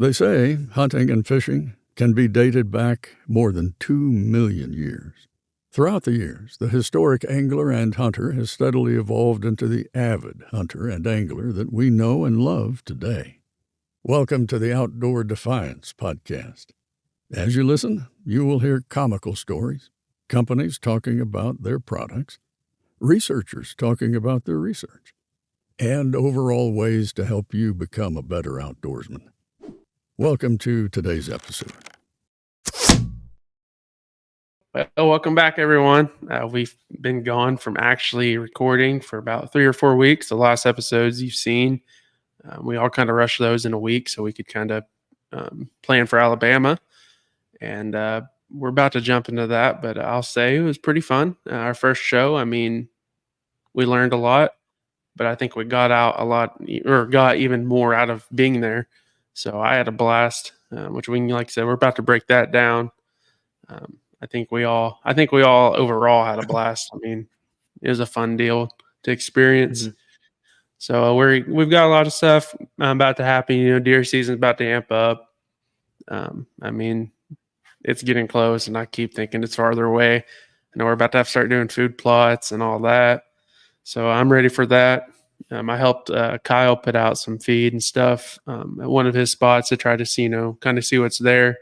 They say hunting and fishing can be dated back more than 2 million years. Throughout the years, the historic angler and hunter has steadily evolved into the avid hunter and angler that we know and love today. Welcome to the Outdoor Defiance podcast. As you listen, you will hear comical stories, companies talking about their products, researchers talking about their research, and overall ways to help you become a better outdoorsman. Welcome to today's episode. Well, welcome back, everyone. We've been gone from actually recording for about 3 or 4 weeks. The last episodes you've seen, we all kind of rushed those in a week so we could kind of plan for Alabama. And we're about to jump into that, but I'll say it was pretty fun. Our first show, I mean, we learned a lot, but I think we got out a lot, or got even more out of being there. So I had a blast, which we, like I said, we're about to break that down. I think we all overall had a blast. I mean, it was a fun deal to experience. Mm-hmm. So we've got a lot of stuff about to happen. You know, deer season's about to amp up. I mean, it's getting close, and I keep thinking it's farther away. I know we're about to have to start doing food plots and all that. So I'm ready for that. I helped Kyle put out some feed and stuff at one of his spots to try to see, kind of see what's there.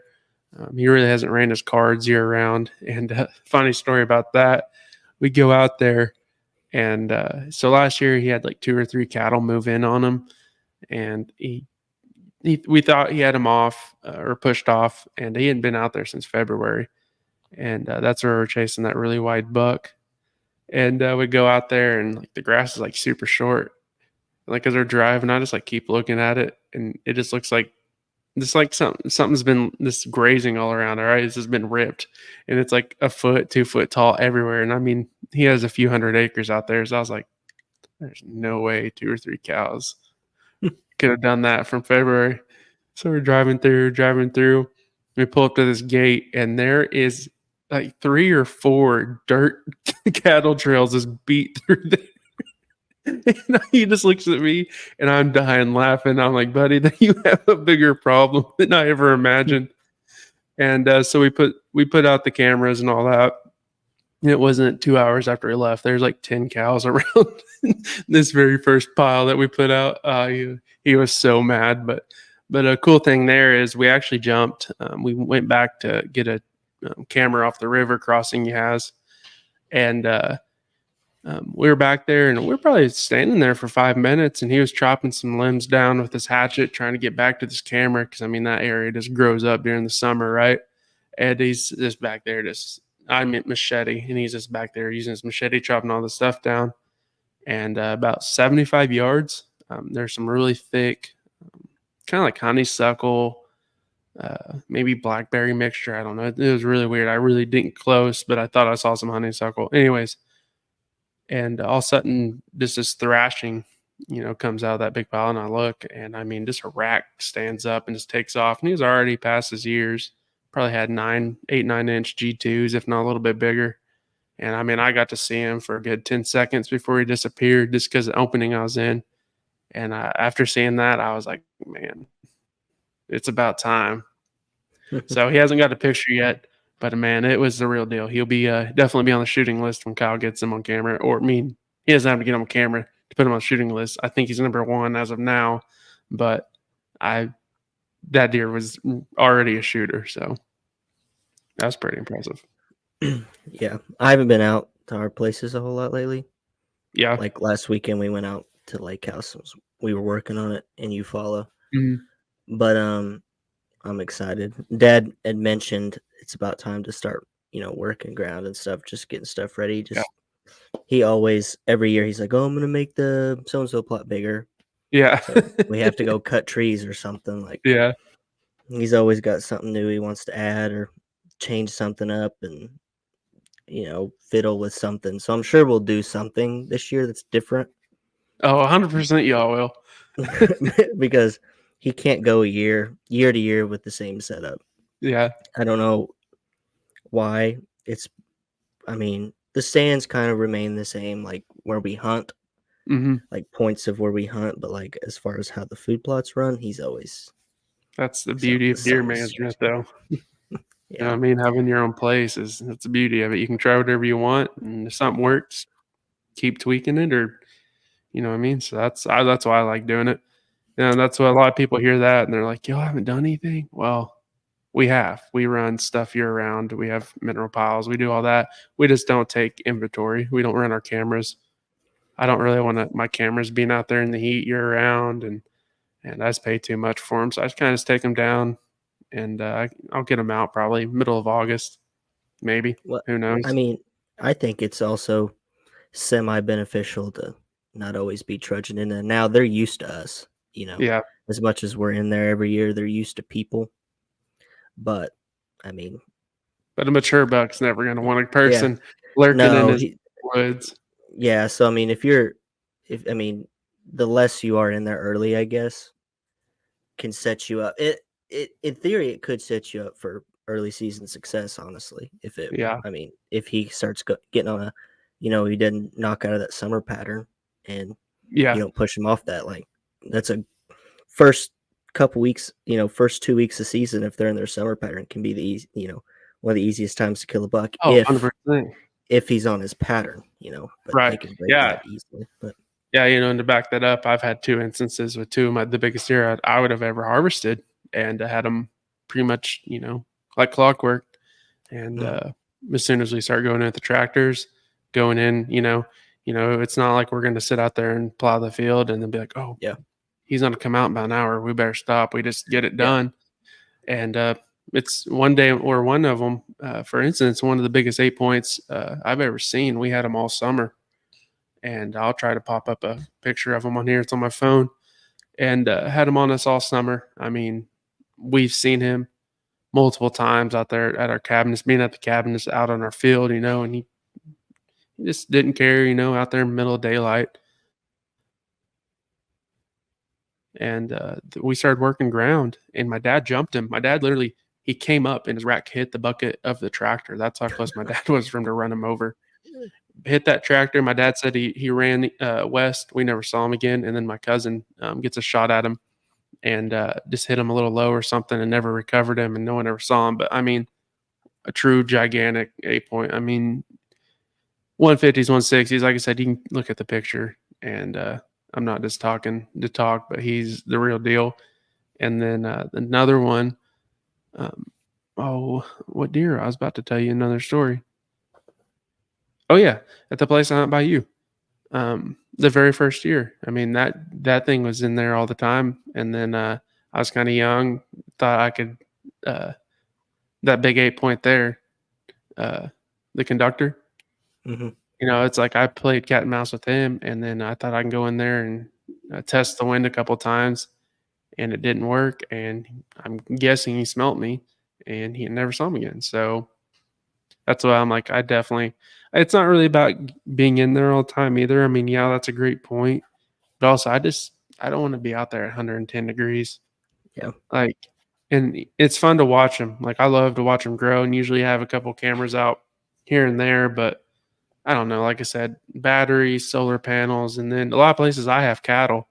He really hasn't ran his cards year round. And funny story about that, we go out there, and so last year he had like 2 or 3 cattle move in on him, and we thought he had him off or pushed off, and he hadn't been out there since February. And that's where we're chasing that really wide buck. And we go out there, and like the grass is like super short. Like as we're driving, I just like keep looking at it, and it just looks like something's been this grazing all around. All right, this has been ripped, and it's like 1 foot, 2 foot tall everywhere. And I mean, he has a few hundred acres out there, so I was like, "There's no way 2 or 3 cows could have done that from February." So we're driving through. We pull up to this gate, and there is like 3 or 4 dirt cattle trails just beat through there. And he just looks at me, and I'm dying laughing. I'm like, buddy, you have a bigger problem than I ever imagined. And so we put out the cameras and all that. And it wasn't 2 hours after he left. There's like 10 cows around this very first pile that we put out. He was so mad. But a cool thing there is we actually jumped. We went back to get a camera off the river crossing he has. And we were back there, and we were probably standing there for 5 minutes, and he was chopping some limbs down with his hatchet, trying to get back to this camera. Cause I mean, that area just grows up during the summer. Right. And he's just back there, machete. And he's just back there using his machete, chopping all the stuff down. And about 75 yards, there's some really thick, kind of like honeysuckle, maybe blackberry mixture. I don't know. It was really weird. I really didn't close, but I thought I saw some honeysuckle. Anyways. And all of a sudden, this thrashing, comes out of that big pile, and I look, and I mean, just a rack stands up and just takes off. And he was already past his years, probably had 8, 9-inch G2s, if not a little bit bigger. And I mean, I got to see him for a good 10 seconds before he disappeared, just because of the opening I was in. And after seeing that, I was like, man, it's about time. So he hasn't got a picture yet. But man, it was the real deal. He'll be definitely be on the shooting list when Kyle gets him on camera. Or I mean, he doesn't have to get him on camera to put him on the shooting list. I think he's number 1 as of now. But that deer was already a shooter, so that was pretty impressive. Yeah, I haven't been out to our places a whole lot lately. Yeah, like last weekend we went out to Lake House. We were working on it in Eufaula. Mm-hmm. But I'm excited. Dad had mentioned it's about time to start, working ground and stuff, just getting stuff ready. He always, every year, he's like, "Oh, I'm gonna make the so-and-so plot bigger." Yeah, so we have to go cut trees or something. Like, yeah, he's always got something new he wants to add or change something up, and fiddle with something. So I'm sure we'll do something this year that's different. Oh, 100% y'all will. Because he can't go year to year with the same setup. Yeah. I don't know why. The stands kind of remain the same, like where we hunt, like points of where we hunt. But like as far as how the food plots run, he's always That's the So beauty the of deer sun is management, though. You know what yeah. I mean? Having your own place that's the beauty of it. You can try whatever you want, and if something works, keep tweaking it, or you know what I mean. So that's why I like doing it. And that's why a lot of people hear that and they're like, "Y'all haven't done anything." Well, we have. We run stuff year round. We have mineral piles. We do all that. We just don't take inventory. We don't run our cameras. I don't really want my cameras being out there in the heat year round, and I just pay too much for them. So I just kind of take them down, and I'll get them out probably middle of August, maybe. Well, Who I knows? mean, I think it's also semi beneficial to not always be trudging in. And now they're used to us, Yeah, as much as we're in there every year, they're used to people. But I mean, but a mature buck's never going to want a yeah, person lurking in no, his woods. yeah. So I mean, if I mean, the less you are in there early, I guess, can set you up. It in theory, it could set you up for early season success. Honestly, Yeah, I mean, if he starts getting on a, he didn't knock out of that summer pattern, and you yeah, don't push him off that, like that's a first couple weeks, first 2 weeks of season, if they're in their summer pattern, can be the easy, one of the easiest times to kill a buck oh, 100%. if he's on his pattern, but they Right. can break Yeah. that easily. But Yeah, and to back that up, I've had 2 instances with 2 of the biggest deer I would have ever harvested, and I had them pretty much, like clockwork. And mhm, as soon as we start going in with the tractors, going in, it's not like we're going to sit out there and plow the field and then be like, oh, yeah, he's going to come out in about an hour. We better stop. We just get it yeah, done. And it's one day or one of them, for instance, one of the biggest 8 points I've ever seen. We had them all summer, and I'll try to pop up a picture of them on here. It's on my phone, and had him on us all summer. I mean, we've seen him multiple times out there at our cabinets, being at the cabinets out on our field, and he just didn't care, out there in the middle of daylight. And we started working ground, and my dad jumped him. My dad literally, he came up and his rack hit the bucket of the tractor. That's how close my dad was for him to run him over. Hit that tractor. My dad said he ran west. We never saw him again. And then my cousin gets a shot at him and just hit him a little low or something and never recovered him, and no one ever saw him. But I mean, a true gigantic 8 point. I mean, 150s, 160s. Like I said, you can look at the picture, and I'm not just talking to talk, but he's the real deal. And then another one. Um, oh, what deer? I was about to tell you another story. Oh yeah, at the place I hunt by you. The very first year. I mean, that thing was in there all the time, and then I was kind of young, thought I could uh, that big 8 point there, uh, the conductor. hmm It's like I played cat and mouse with him, and then I thought I can go in there and test the wind a couple times, and it didn't work. And I'm guessing he smelt me, and he never saw me again. So that's why I'm like, I definitely. It's not really about being in there all the time either. I mean, yeah, that's a great point. But also, I don't want to be out there at 110 degrees. yeah, Like, and it's fun to watch them. Like, I love to watch them grow, and usually have a couple cameras out here and there. But I don't know. Like I said, batteries, solar panels, and then a lot of places I have cattle.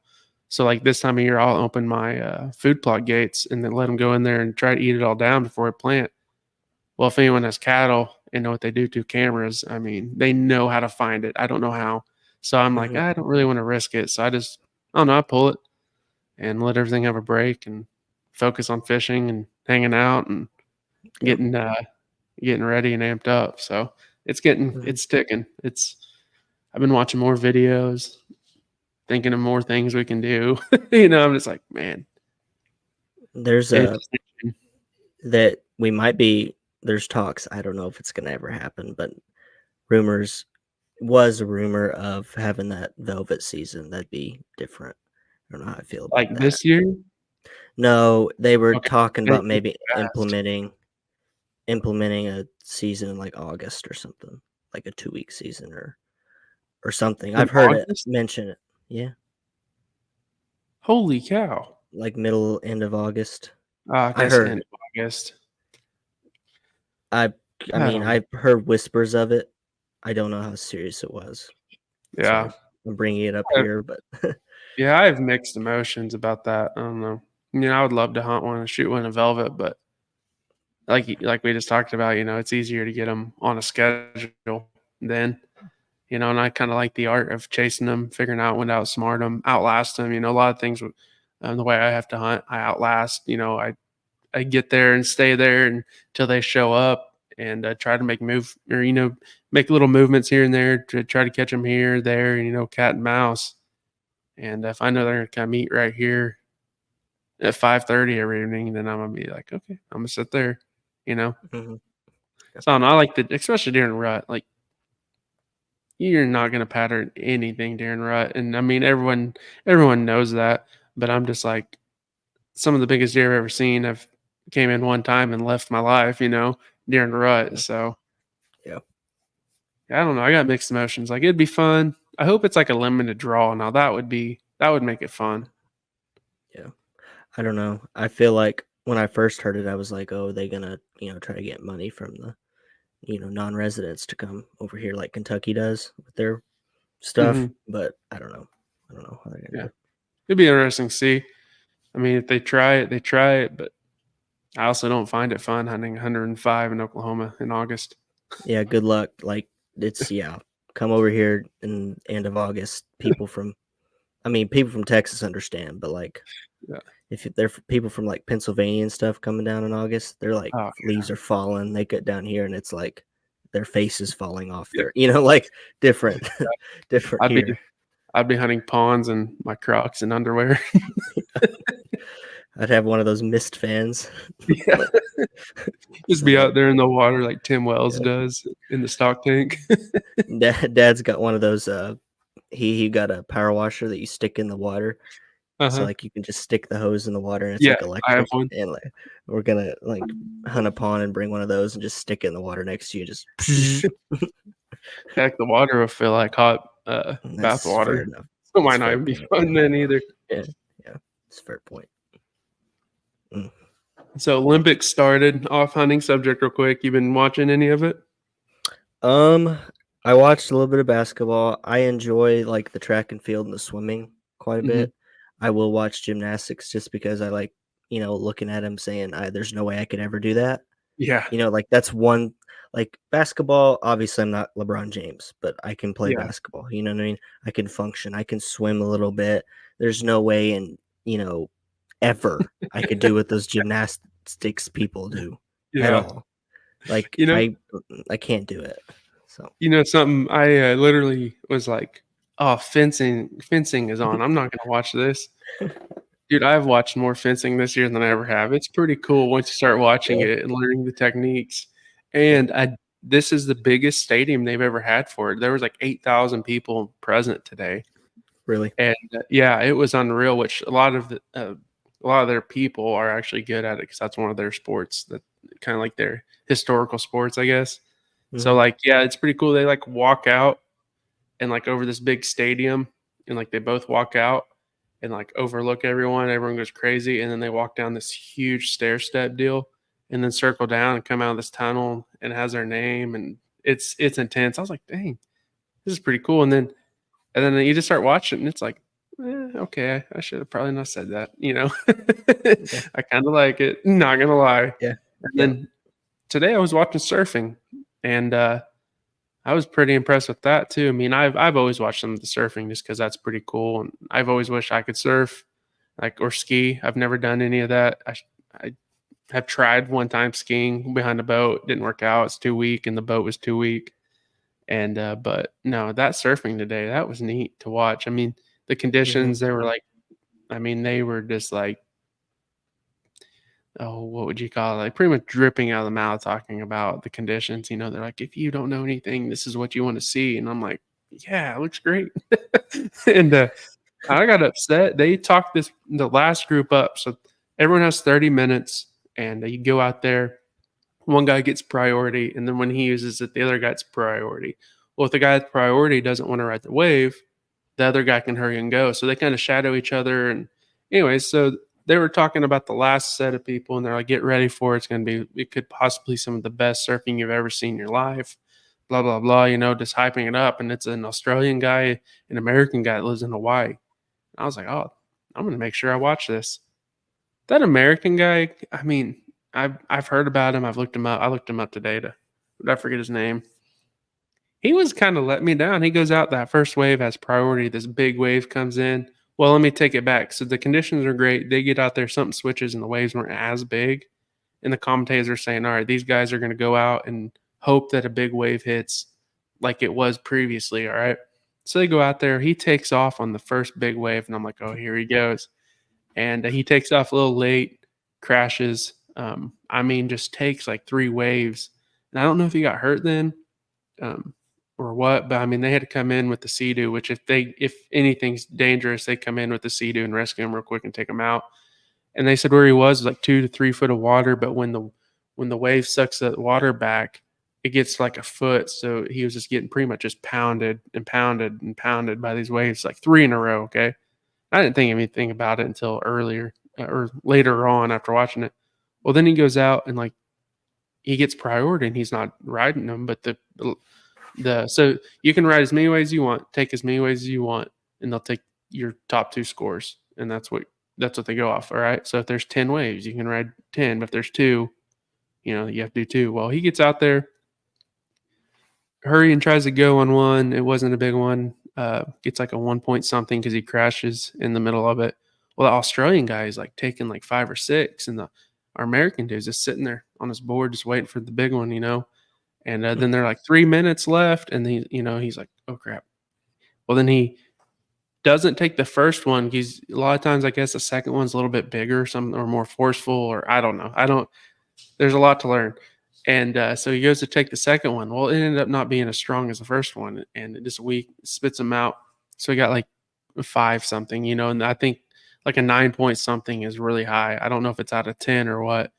So like this time of year, I'll open my food plot gates and then let them go in there and try to eat it all down before I plant. Well, if anyone has cattle and know what they do to cameras, I mean, they know how to find it. I don't know how. So I'm like, hmm I don't really want to risk it. So I don't know, I pull it and let everything have a break and focus on fishing and hanging out and yeah, getting getting ready and amped up. So hmm it's ticking. I've been watching more videos, thinking of more things we can do. I'm just like, man, there's a it's that we might be. There's talks. I don't know if it's gonna ever happen, but rumors was a rumor of having that velvet season. That'd be different. I don't know how I feel about like that. this year. No, they were Okay, talking they about move maybe fast. implementing a season in like August or something, like a 2 week season or something. In I've heard it August. mention it. Yeah, Holy cow! like middle end of August. I I guess end heard. of August. I I I mean, don't know. I've heard whispers of it. I don't know how serious it was. That's why Yeah, I'm bringing it up I- here. But yeah. I have mixed emotions about that. I don't know. I would love to hunt one and shoot one in velvet, but like we just talked about, it's easier to get them on a schedule then, and I kind of like the art of chasing them, figuring out when to outsmart them, outlast them. A lot of things the way I have to hunt, I outlast. I get there and stay there until they show up, and try to make little movements here and there to try to catch them here, there, cat and mouse. And if I know they're gonna come meet right here at 5:30 every evening, then I'm gonna be like, okay, I'm gonna sit there, you know. Mm-hmm. So I like especially during rut, like you're not gonna pattern anything during rut, and I mean everyone knows that, but I'm just like some of the biggest deer I've ever seen. I've came in one time and left my life, during rut. So Yeah. I don't know. I got mixed emotions. Like it'd be fun. I hope it's like a limited draw. Now that would make it fun. Yeah. I don't know. I feel like when I first heard it, I was like, oh, they gonna, try to get money from the, non-residents to come over here like Kentucky does with their stuff. Mhm. But I don't know. I don't know how they're gonna Yeah, do it. it'd be interesting to see. I mean, if they try it, they try it. But I also don't find it fun hunting 105 in Oklahoma in August. Yeah, good luck. Like come over here in end of August. People from Texas understand, but like Yeah. if they're people from like Pennsylvania and stuff coming down in August, they're like Oh, leaves are falling. They get down here and it's like their face is falling off yeah. their, like different, different I'd be here. I'd be hunting ponds and my Crocs and underwear. I'd have one of those mist fans. Yeah. Like, Just be out there in the water like Tim Wells does in the stock tank. Dad's got one of those. He got a power washer that you stick in the water. So Uh-huh. like you can just stick the hose in the water and it's Yeah, like I have electric. one. And like we're gonna like hunt a pond and bring one of those and just stick it in the water next to you. Just Heck, the water will feel like hot bath that's water. fair enough. So it might That's not fair even be point. fun then either. Yeah, it's a fair point. So Olympics started. Off hunting subject real quick. You been watching any of it? I watched a little bit of basketball. I enjoy like the track and field and the swimming quite a Mhm. bit. I will watch gymnastics just because I like, looking at him saying, there's no way I could ever do that. Yeah. Like that's one, like basketball. Obviously, I'm not LeBron James, but I can play Yeah. basketball. You know what I mean? I can function. I can swim a little bit. There's no way ever I could do what those gymnastics people do at Yeah. all. Like You know, I can't do it. So something I literally was like, oh, fencing is on. I'm not going to watch this. Dude, I've watched more fencing this year than I ever have. It's pretty cool once you start watching yeah, it and learning the techniques. yeah, And this is the biggest stadium they've ever had for it. There was like 8,000 people present today. really. And yeah, it was unreal, which a lot of their people are actually good at it because that's one of their sports, that kind of like their historical sports, I guess. So Mhm. like, yeah, it's pretty cool. They like walk out and like over this big stadium, and like they both walk out and like overlook everyone. Everyone goes crazy, and then they walk down this huge stair step deal, and then circle down and come out of this tunnel, and it has their name, and it's intense. I was like, dang, this is pretty cool. And then you just start watching, and it's like, okay, I should have probably not said that. Yeah, I kind of like it. Not gonna lie. yeah, And yeah. then today I was watching surfing, and I was pretty impressed with that too. I mean, I've always watched some of the surfing just because that's pretty cool, and I've always wished I could surf, like, or ski. I've never done any of that. I have tried one time skiing behind a boat, didn't work out. It's too weak, and the boat was too weak. And but no, that surfing today, that was neat to watch. I mean, the Mhm. conditions, they were like, I mean, they were just like, oh, what would you call it? Like pretty much dripping out of the mouth talking about the conditions. They're like, if you don't know anything, this is what you want to see. And I'm like, yeah, it looks great. And I got upset. They talked the last group up. So everyone has 30 minutes, and you go out there. One guy gets priority, and then when he uses it, the other guy gets priority. Well, if the guy with priority doesn't want to ride the wave, the other guy can hurry and go. So they kind of shadow each other. And anyways, so they were talking about the last set of people, and they're like, get ready for it. It's going to be, it could possibly some of the best surfing you've ever seen in your life. Blah, blah, blah, just hyping it up. And it's an Australian guy, an American guy that lives in Hawaii. And I was like, oh, I'm going to make sure I watch this. That American guy, I mean, I've heard about him. I've looked him up. I looked him up today I forget his name. He was kind of let me down. He goes out, that first wave has priority. This big wave comes in. Well, let me take it back. So the conditions are great. They get out there, something switches, and the waves weren't as big. And the commentators are saying, all right, these guys are going to go out and hope that a big wave hits like it was previously. All right. So they go out there. He takes off on the first big wave. And I'm like, oh, here he goes. And he takes off a little late, crashes. I mean, just takes like 3 waves. And I don't know if he got hurt then. Or what, but I mean, they had to come in with the Sea-Doo, which if anything's dangerous, they come in with the Sea-Doo and rescue him real quick and take him out. And they said where he was like 2 to 3 foot of water, but when the wave sucks the water back, it gets like a foot. So he was just getting pretty much just pounded and pounded and pounded by these waves, like 3 in a row. Okay, I didn't think anything about it until earlier or later on after watching it. Well, then he goes out and like he gets priority and he's not riding them, but so you can ride as many ways you want, take as many ways as you want, and they'll take your top 2 scores, and that's what they go off. All right. So if there's 10 waves, you can ride 10, but if there's 2, you have to do 2. Well, he gets out there, hurry and tries to go on one. It wasn't a big one. Gets like a 1 point something because he crashes in the middle of it. Well, the Australian guy is like taking like 5 or 6, and our American dude's just sitting there on his board, just waiting for the big one, And then they're like 3 minutes left, and he's like, "Oh crap!" Well, then he doesn't take the first one. He's a lot of times, I guess, the second one's a little bit bigger, or more forceful, or I don't know. There's a lot to learn, and so he goes to take the second one. Well, it ended up not being as strong as the first one, and it just weak spits him out. So he got like 5 something, and I think like a 9 point something is really high. I don't know if it's out of 10 or what.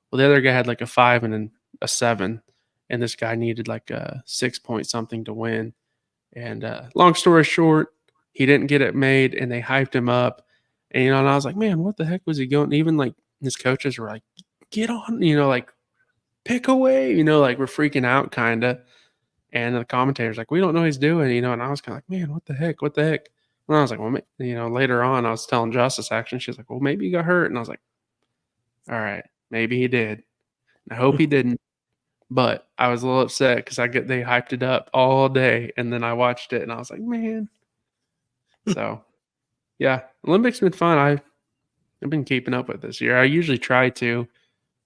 Well, the other guy had like a 5 and then a 7. And this guy needed like a 6 point something to win. And long story short, he didn't get it made, and they hyped him up. And and I was like, man, what the heck was he going? Even like his coaches were like, get on, like pick away, like we're freaking out kind of. And the commentators like, we don't know what he's doing, And I was kind of like, man, what the heck? What the heck? And I was like, well, later on, I was telling Justice actually, she's like, well, maybe he got hurt. And I was like, all right, maybe he did. I hope he didn't. But I was a little upset because they hyped it up all day, and then I watched it, and I was like, man. So, yeah, Olympics been fun. I've been keeping up with this year. I usually try to,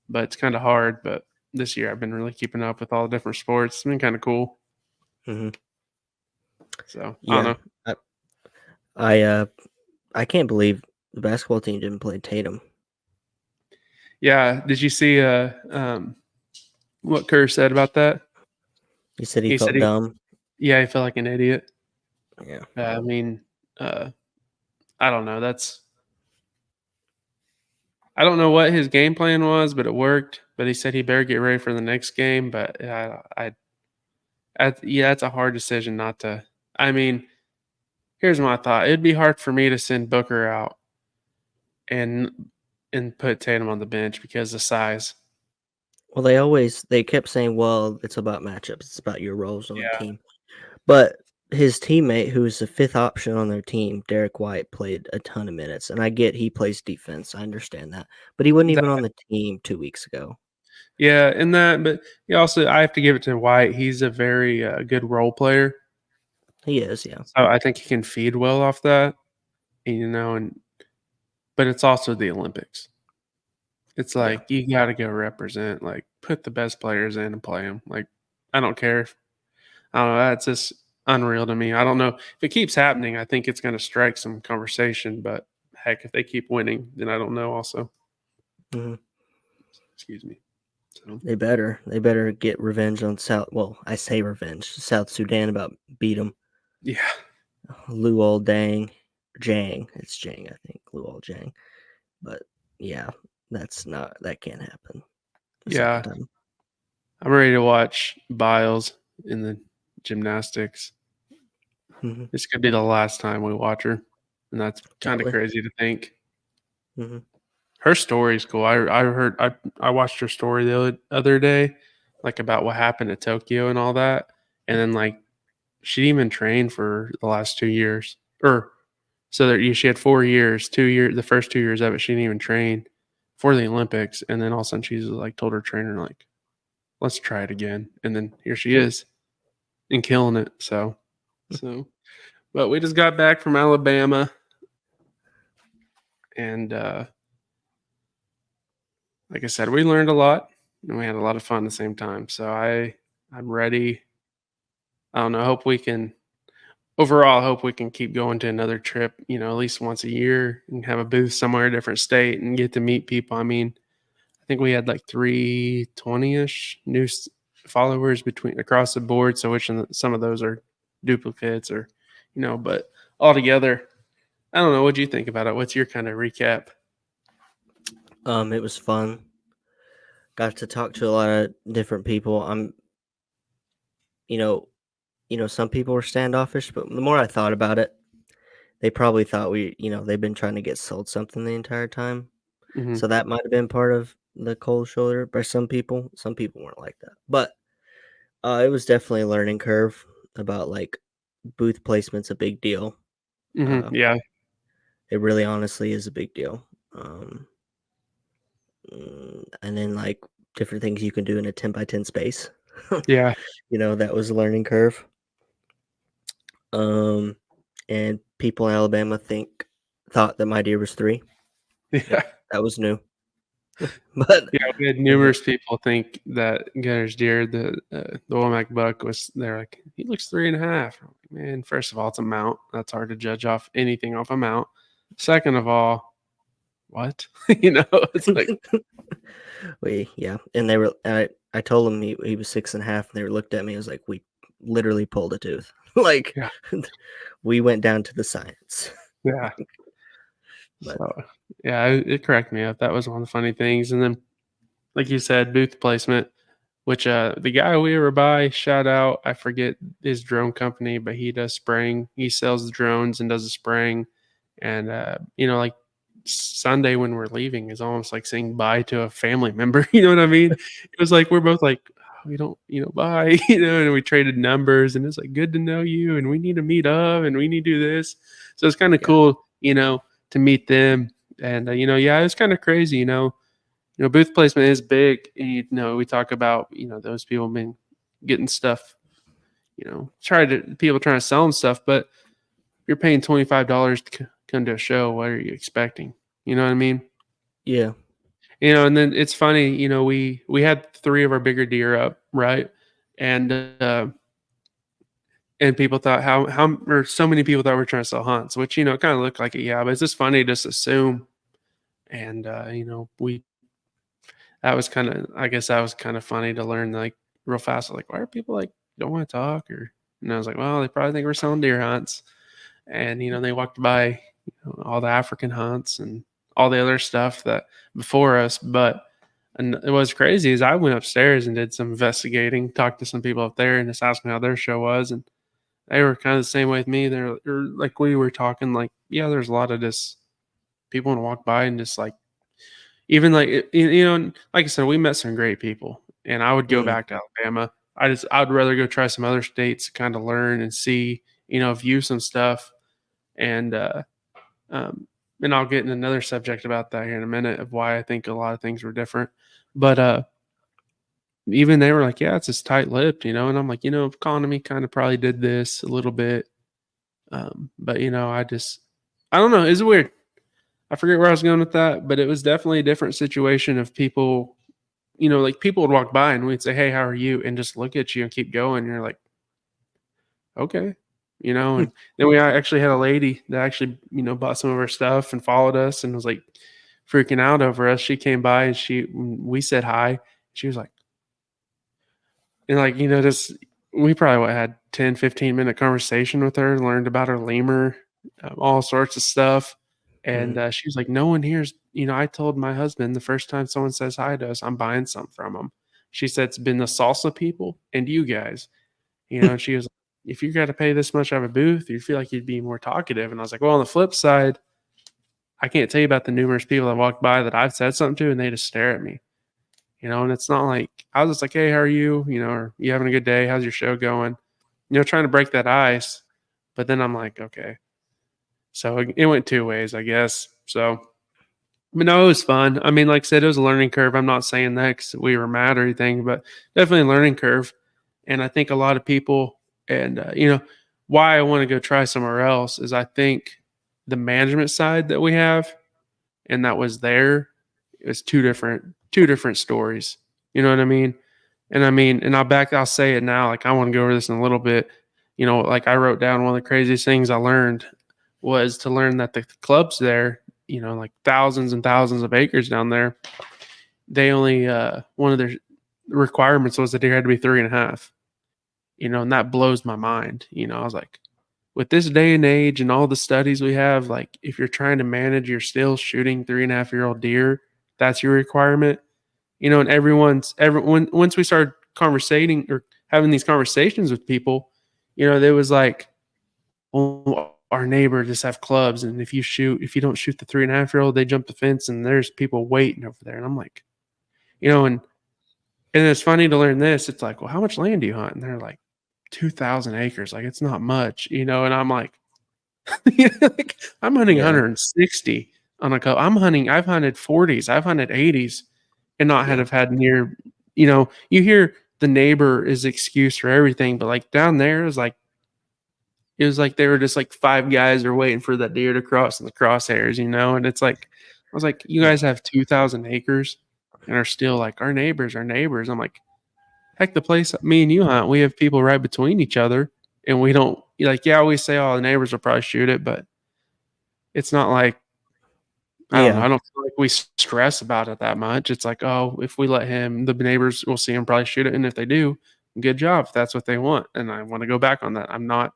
but it's kind of hard. But this year, I've been really keeping up with all the different sports. It's been kind of cool. Mm-hmm. So Yeah, I don't know. I can't believe the basketball team didn't play Tatum. Yeah, did you see what Kerr said about that? He said he felt dumb. Yeah, he felt like an idiot. Yeah. I mean, I don't know. I don't know what his game plan was, but it worked. But he said he better get ready for the next game. But yeah, it's a hard decision not to. I mean, here's my thought: it'd be hard for me to send Booker out and put Tatum on the bench because of size. Well, they kept saying, well, it's about matchups. It's about your roles on the team. But his teammate, who was the 5th option on their team, Derek White, played a ton of minutes. And I get he plays defense. I understand that. But he wasn't even on the team 2 weeks ago. Yeah, but he also, I have to give it to White. He's a very good role player. He is, yeah. So I think he can feed well off that, but it's also the Olympics. It's like you got to go represent, like put the best players in and play them. Like I don't care. I don't know. That's just unreal to me. I don't know if it keeps happening. I think it's going to strike some conversation. But heck, if they keep winning, then I don't know. Also, excuse me. So. They better get revenge on South. Well, I say revenge. South Sudan about beat them. Yeah. Luol Dang, Jang. It's Jang, I think. Luol Jang. But yeah, that can't happen. Yeah. I'm ready to watch Biles in the gymnastics. Mm-hmm. This could be the last time we watch her, and that's kind of crazy to think. Mm-hmm. Her story's cool. I watched her story the other day, like about what happened at Tokyo and all that, and then like she didn't even train for the last 2 years, she had 4 years. 2 years, the first 2 years of it, she didn't even train, for the Olympics, and then all of a sudden she's like told her trainer like, let's try it again, and then here she is and killing it. So but we just got back from Alabama, and like I said, we learned a lot and we had a lot of fun at the same time. So I'm ready. I don't know. Hope we can overall. Hope we can keep going to another trip. At least once a year and have a booth somewhere, a different state, and get to meet people. I mean, I think we had like 320-ish new followers across the board. So some of those are duplicates, or but altogether, I don't know. What do you think about it? What's your kind of recap? It was fun. Got to talk to a lot of different people. Some people were standoffish, but the more I thought about it, they probably thought they've been trying to get sold something the entire time. Mm-hmm. So that might have been part of the cold shoulder by some people. Some people weren't like that, but it was definitely a learning curve about like booth placement's a big deal. Mm-hmm. Yeah. It really honestly is a big deal. And then like different things you can do in a 10x10 space. Yeah. That was a learning curve. And people in Alabama thought that my deer was 3. Yeah. That was new. But yeah, we had numerous people think that Gunner's deer, the Womack buck, they're like, he looks 3.5. Man, first of all, it's a mount. That's hard to judge anything off a mount. Second of all, what? It's like and they were. I told them he was 6.5, and they looked at me. I was like, we literally pulled a tooth. Like, yeah. We went down to the science. Yeah. But so, yeah, it cracked me up. That was one of the funny things. And then, like you said, booth placement, which the guy we were by, shout out, I forget his drone company, but he does spraying. He sells the drones and does the spraying. And, like Sunday when we're leaving is almost like saying bye to a family member. You know what I mean? It was like we're both like, we don't, bye, and we traded numbers, and it's like, good to know you, and we need to meet up, and we need to do this. So it's kind of cool, to meet them. And, yeah, it's kind of crazy, booth placement is big. And, we talk about, those people been getting stuff, people trying to sell them stuff, but you're paying $25 to come to a show. What are you expecting? You know what I mean? yeah. And then it's funny, we had 3 of our bigger deer up, right? And people thought or so many people thought we were trying to sell hunts, which, kind of looked like it. Yeah, but it's just funny to just assume. And, I guess that was kind of funny to learn, like real fast. Like, why are people like, don't want to talk? And I was like, well, they probably think we're selling deer hunts. And, they walked by all the African hunts and all the other stuff that before us. And it was crazy is I went upstairs and did some investigating, talked to some people up there and just asked me how their show was. And they were kind of the same way with me. They're like, we were talking like, yeah, there's a lot of just people want to walk by and just like, even like, like I said, we met some great people, and I would go back to Alabama. I'd rather go try some other states to kind of learn and see, view some stuff. And, and I'll get in another subject about that here in a minute of why I think a lot of things were different. But even they were like, yeah, it's just tight-lipped, and I'm like, economy kind of probably did this a little bit. But I don't know. It's weird. I forget where I was going with that, but it was definitely a different situation of people, like people would walk by and we'd say, hey, how are you? And just look at you and keep going. And you're like, okay. And then we actually had a lady that actually, bought some of our stuff and followed us and was like freaking out over us. She came by and we said hi. She was like, and like, just, we probably had 10, 15-minute conversation with her, learned about her lemur, all sorts of stuff. And she was like, no one here's, I told my husband the first time someone says hi to us, I'm buying something from them. She said, it's been the salsa people and you guys, and she was like, if you got to pay this much out of a booth, you feel like you'd be more talkative. And I was like, well, on the flip side, I can't tell you about the numerous people that walked by that I've said something to and they just stare at me, and it's not like, I was just like, hey, how are you? Or you having a good day? How's your show going? Trying to break that ice. But then I'm like, okay. So it went 2 ways, I guess. So But no, it was fun. I mean, like I said, it was a learning curve. I'm not saying that 'cause we were mad or anything, but definitely a learning curve. And I think a lot of people, and why I want to go try somewhere else is I think the management side that we have and that was there is two different stories. You know what I mean? And I mean, and I'll say it now. Like I want to go over this in a little bit. Like I wrote down one of the craziest things I learned was to learn that the clubs there, like thousands and thousands of acres down there, they only one of their requirements was that deer had to be 3.5. And that blows my mind. I was like, with this day and age and all the studies we have, like if you're trying to manage, you're still shooting 3.5-year-old deer. That's your requirement. And everyone once we started conversating or having these conversations with people, there was like, well, our neighbor just have clubs, and if you don't shoot the 3.5-year-old, they jump the fence, and there's people waiting over there. And I'm like, and it's funny to learn this. It's like, well, how much land do you hunt? And they're like, 2,000 acres. Like it's not much, and I'm like, like, I'm hunting Yeah. 160 on a couple. I've hunted 40s, I've hunted 80s, and not Yeah. had near. You hear the neighbor is excuse for everything, but like down there it was like they were just like five guys are waiting for that deer to cross in the crosshairs, and it's like I was like, you guys have 2,000 acres and are still like our neighbors. I'm like, heck, the place me and you hunt, we have people right between each other, and we don't like. Yeah, we say, oh, the neighbors will probably shoot it, but it's not like I don't know. Yeah. I don't feel like we stress about it that much. It's like, oh, if we let him, the neighbors will see him probably shoot it, and if they do, good job. If that's what they want, and I want to go back on that. I'm not.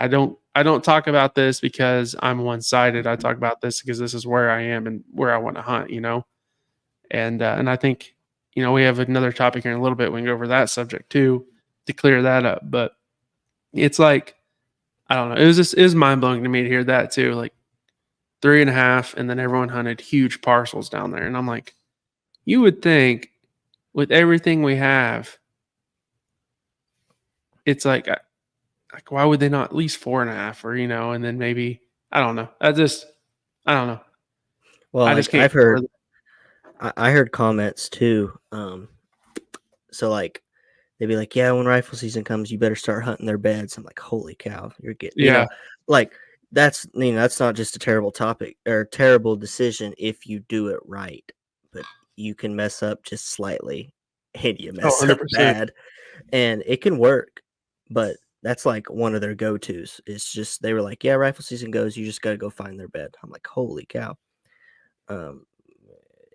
I don't talk about this because I'm one sided. I talk about this because this is where I am and where I want to hunt. And I think we have another topic here in a little bit. We can go over that subject too to clear that up. But it's like I don't know. It was mind blowing to me to hear that too. Like 3.5, and then everyone hunted huge parcels down there, and I'm like, you would think with everything we have, it's like why would they not at least 4.5 or and then maybe I don't know. I don't know. Well, I just like can't I've get over heard, I heard comments too. So like they'd be like, yeah, when rifle season comes, you better start hunting their beds. I'm like, holy cow, you're getting, Yeah. like that's not just a terrible topic or terrible decision if you do it right, but you can mess up just slightly and you mess up 100%. bad, and it can work. But that's like one of their go-tos. It's just they were like, yeah, rifle season goes, you just got to go find their bed. I'm like, holy cow. Um,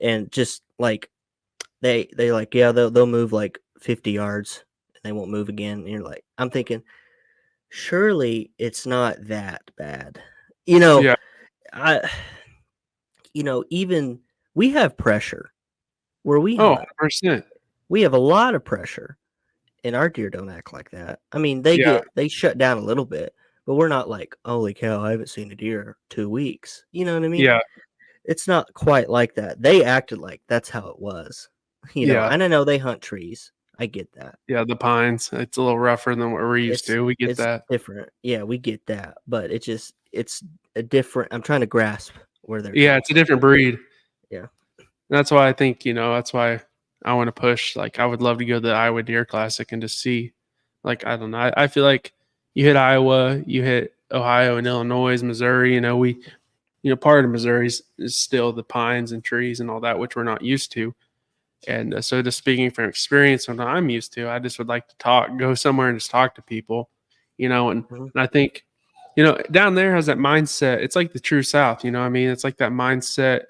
and just like they like, yeah, they'll move like 50 yards and they won't move again. And you're like, I'm thinking, surely it's not that bad. Yeah. I even we have pressure where we Oh, hunt. 100%. We have a lot of pressure, and our deer don't act like that. I mean, Yeah. they shut down a little bit, but we're not like, holy cow, I haven't seen a deer in 2 weeks. You know what I mean? Yeah. It's not quite like that. They acted like that's how it was. Yeah. And I know they hunt trees. I get that. Yeah. The pines. It's a little rougher than what we're used to. We get It's that. different. Yeah, we get that. But it's a different. I'm trying to grasp where they're Yeah. coming It's a from. different breed. Yeah. That's why I think, that's why I want to push. Like, I would love to go to the Iowa Deer Classic and just see, like, I don't know. I feel like you hit Iowa, you hit Ohio and Illinois, Missouri, part of Missouri is still the pines and trees and all that, which we're not used to. And so just speaking from experience, what I'm used to, I just would like to go somewhere and just talk to people, and I think, down there has that mindset. It's like the true South, I mean, it's like that mindset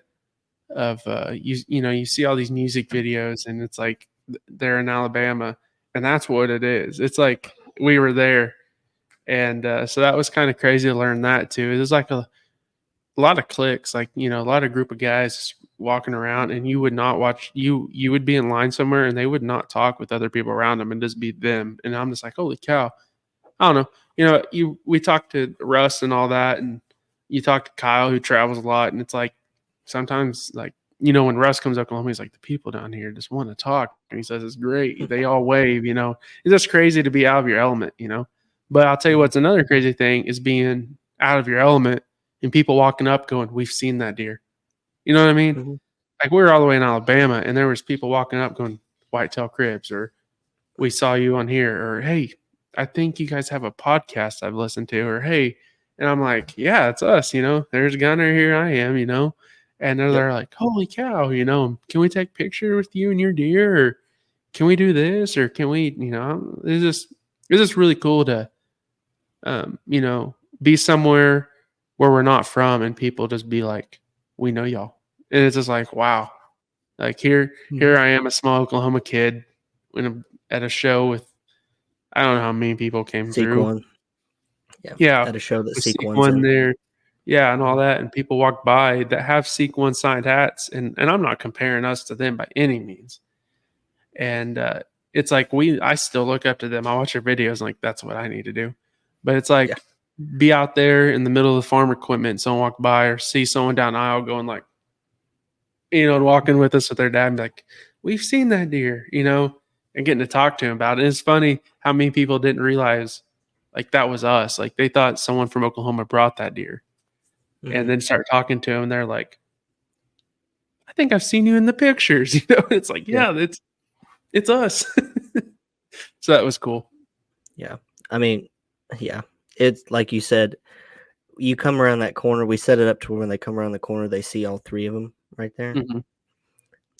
of you see all these music videos and it's like they're in Alabama, and that's what it is. It's like we were there, and so that was kind of crazy to learn that too. It was like a lot of cliques, like a lot of group of guys walking around, and you would not watch you would be in line somewhere and they would not talk with other people around them and just be them. And I'm just like, holy cow. I don't know. We talked to Russ and all that, and you talk to Kyle who travels a lot, and it's like sometimes like when Russ comes up to him, he's like, the people down here just want to talk, and he says it's great. They all wave. It's just crazy to be out of your element. But I'll tell you what's another crazy thing is being out of your element and people walking up going, we've seen that deer. You know what I mean? Mhm. Like we were all the way in Alabama, and there was people walking up going whitetail cribs, or we saw you on here, or hey, I think you guys have a podcast I've listened to, or hey, and I'm like, yeah, it's us. There's Gunner, here I am. And they're, Yep. they're like, holy cow, can we take a picture with you and your deer, or can we do this, or can we, it's just really cool to, be somewhere where we're not from, and people just be like, we know y'all, and it's just like, wow, like here Mhm. I am, a small Oklahoma kid, at a show with, I don't know how many people came Seek through. one. Yeah. Yeah, At a show that with Seek Seek one's One in. there. Yeah, and all Mhm. that, and people walk by that have Seek One signed hats, and I'm not comparing us to them by any means. And it's like I still look up to them. I watch their videos and like that's what I need to do. But it's Yeah. like be out there in the middle of the farm equipment, and someone walk by or see someone down the aisle going like, and walking with us with their dad and be like, we've seen that deer, and getting to talk to him about it. And it's funny how many people didn't realize like that was us. Like they thought someone from Oklahoma brought that deer, and Mhm. then start talking to him. And they're like, I think I've seen you in the pictures. It's like, Yeah. yeah, it's us. So that was cool. Yeah. I mean, yeah. It's like you said, you come around that corner. We set it up to where when they come around the corner, they see all three of them right there. Mm-hmm. And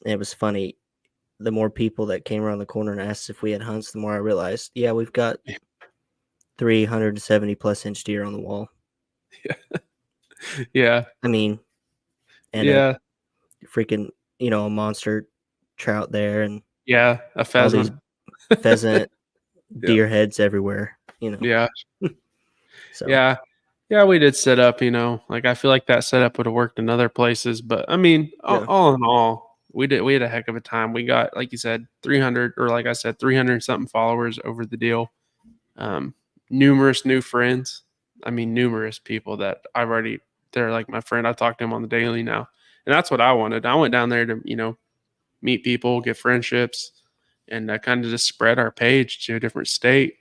it was funny. The more people that came around the corner and asked if we had hunts, the more I realized, yeah, we've got 370 plus inch deer on the wall. Yeah. I mean, and a Yeah. freaking, a monster trout there and Yeah. A all these pheasant. pheasant Yeah. deer heads everywhere, Yeah. So, Yeah. Yeah. We did set up, like I feel like that setup would have worked in other places. But I mean, yeah. all in all, we had a heck of a time. We got, like you said, 300, or like I said, 300 something followers over the deal. Um, Numerous new friends. I mean, numerous people that they're like my friend. I talk to them on the daily now. And that's what I wanted. I went down there to, meet people, get friendships, and kind of just spread our page to a different state.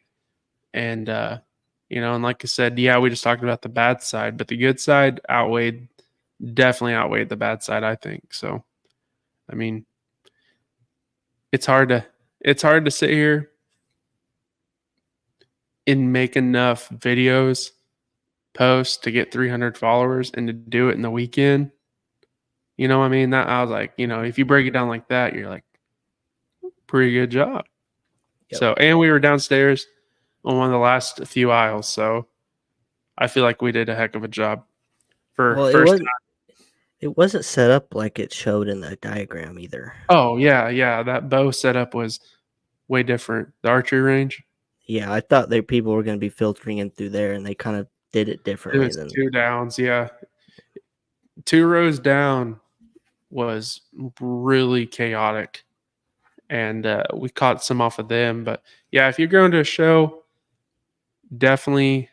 And, and like I said, yeah, we just talked about the bad side, but the good side definitely outweighed the bad side, I think. So, I mean, it's hard to sit here and make enough videos, posts to get 300 followers, and to do it in the weekend. You know what I mean? That I was like, if you break it down like that, you're like, pretty good job. Yep. So, and we were downstairs on one of the last few aisles. So I feel like we did a heck of a job for Well, first time. it wasn't set up like it showed in the diagram either. Oh yeah, yeah. That bow setup was way different. The archery range. Yeah, I thought that people were going to be filtering in through there, and they kind of did it It differently was than. 2 downs. Yeah, 2 rows down was really chaotic, and we caught some off of them. But yeah, if you're going to a show, definitely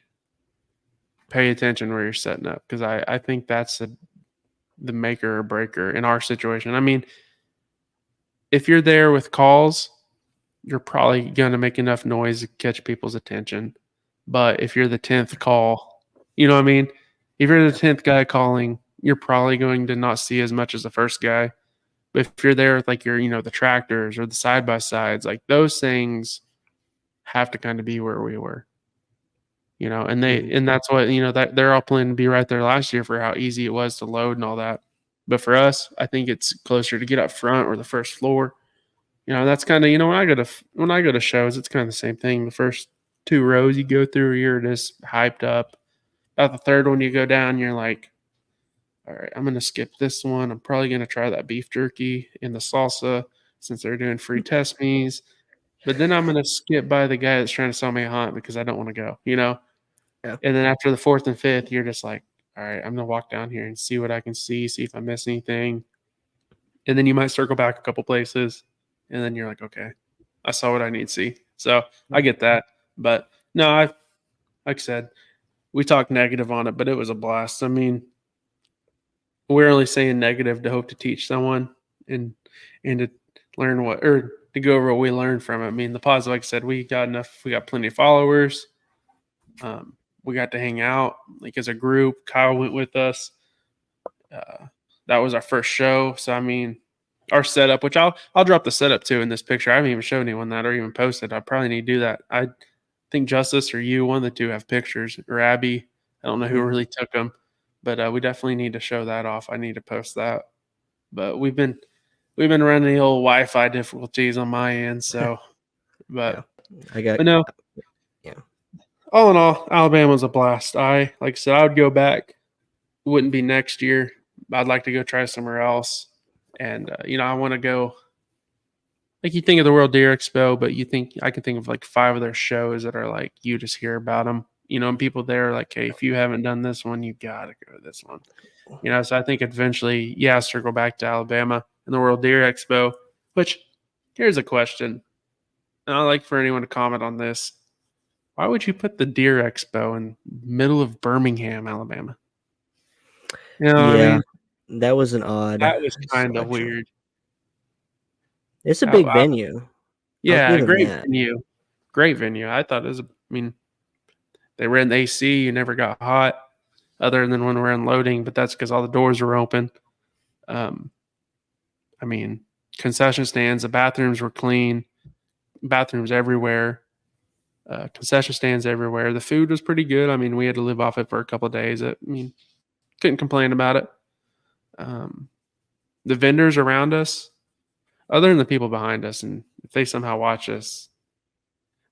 pay attention where you're setting up, because I think that's the maker or breaker in our situation. I mean, if you're there with calls, you're probably going to make enough noise to catch people's attention. But if you're the 10th call, you know what I mean? If you're the 10th guy calling, you're probably going to not see as much as the first guy. But if you're there with like the tractors or the side by sides, like those things have to kind of be where we were. And Mhm. and that's what, that they're all planning to be right there last year for how easy it was to load and all that. But for us, I think it's closer to get up front or the first floor. That's kind of, when I go to shows, it's kind of the same thing. The first 2 rows you go through, you're just hyped up. About the third one you go down, you're like, all right, I'm gonna skip this one. I'm probably gonna try that beef jerky and the salsa since they're doing free test me's. But then I'm gonna skip by the guy that's trying to sell me a hunt because I don't want to go. Yeah. And then after the fourth and fifth, you're just like, all right, I'm gonna walk down here and see what I can see if I miss anything. And then you might circle back a couple places, and then you're like, okay, I saw what I need to see. So I get that. But no, like I said, we talked negative on it, but it was a blast. I mean, we're only saying negative to hope to teach someone and to learn or to go over what we learned from it. I mean, the positive, like I said, we got plenty of followers. We got to hang out like as a group. Kyle went with us. that was our first show. So I mean, our setup, which I'll drop the setup too in this picture. I haven't even shown anyone that or even posted. I probably need to do that. I think Justice or you, one of the two, have pictures, or Abby. I don't know who really took them, but we definitely need to show that off. I need to post that. But we've been running the old Wi-Fi difficulties on my end, so. But but no. Yeah. All in all, Alabama's a blast. Like I said, I would go back. It wouldn't be next year. I'd like to go try somewhere else. And I want to go. Like, you think of the World Deer Expo, but I can think of like 5 of their shows that are like, you just hear about them. And people there are like, hey, if you haven't done this one, you gotta go to this one. So I think eventually, circle back to Alabama and the World Deer Expo. Which, here's a question, and I'd like for anyone to comment on this. Why would you put the Deer Expo in the middle of Birmingham, Alabama? What I mean? That was an odd. That was kind of weird. It's a big venue. Yeah, great venue. Great venue. I thought it was. They were in the AC. You never got hot, other than when we're unloading. But that's because all the doors were open. Concession stands. The bathrooms were clean. Bathrooms everywhere. Concession stands everywhere. The food was pretty good. We had to live off it for a couple of days. Couldn't complain about it. The vendors around us, other than the people behind us, and if they somehow watch us,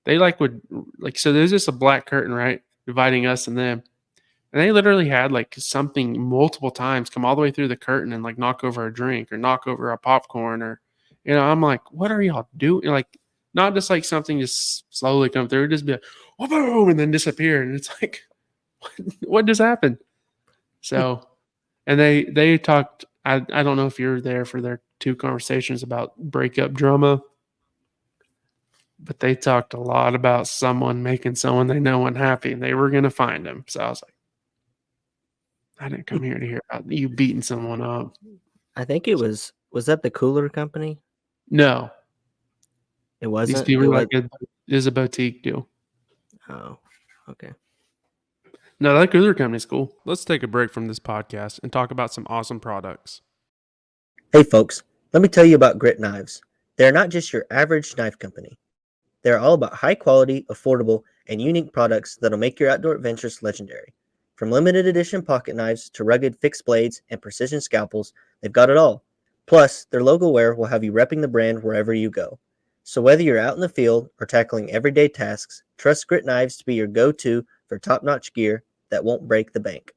they so there's just a black curtain, right, dividing us and them. And they literally had like something multiple times come all the way through the curtain and like knock over a drink or knock over a popcorn or, I'm like, what are y'all doing? Like, not just like something just slowly come through, just be like, oh, boom, and then disappear. And it's like, what just happened? So, and they talked, I don't know if you're there for their 2 conversations about breakup drama, but they talked a lot about someone making someone they know unhappy, and they were going to find him. So I was like, I didn't come here to hear about you beating someone up. I think it was that the cooler company? No. It wasn't? These people were it is a boutique deal. Oh, okay. No, that cooler company's cool. Let's take a break from this podcast and talk about some awesome products. Hey folks, let me tell you about GritKnives. They're not just your average knife company. They're all about high quality, affordable, and unique products that'll make your outdoor adventures legendary. From limited edition pocket knives to rugged fixed blades and precision scalpels, they've got it all. Plus, their logo wear will have you repping the brand wherever you go. So whether you're out in the field or tackling everyday tasks, trust GritKnives to be your go-to for top-notch gear that won't break the bank.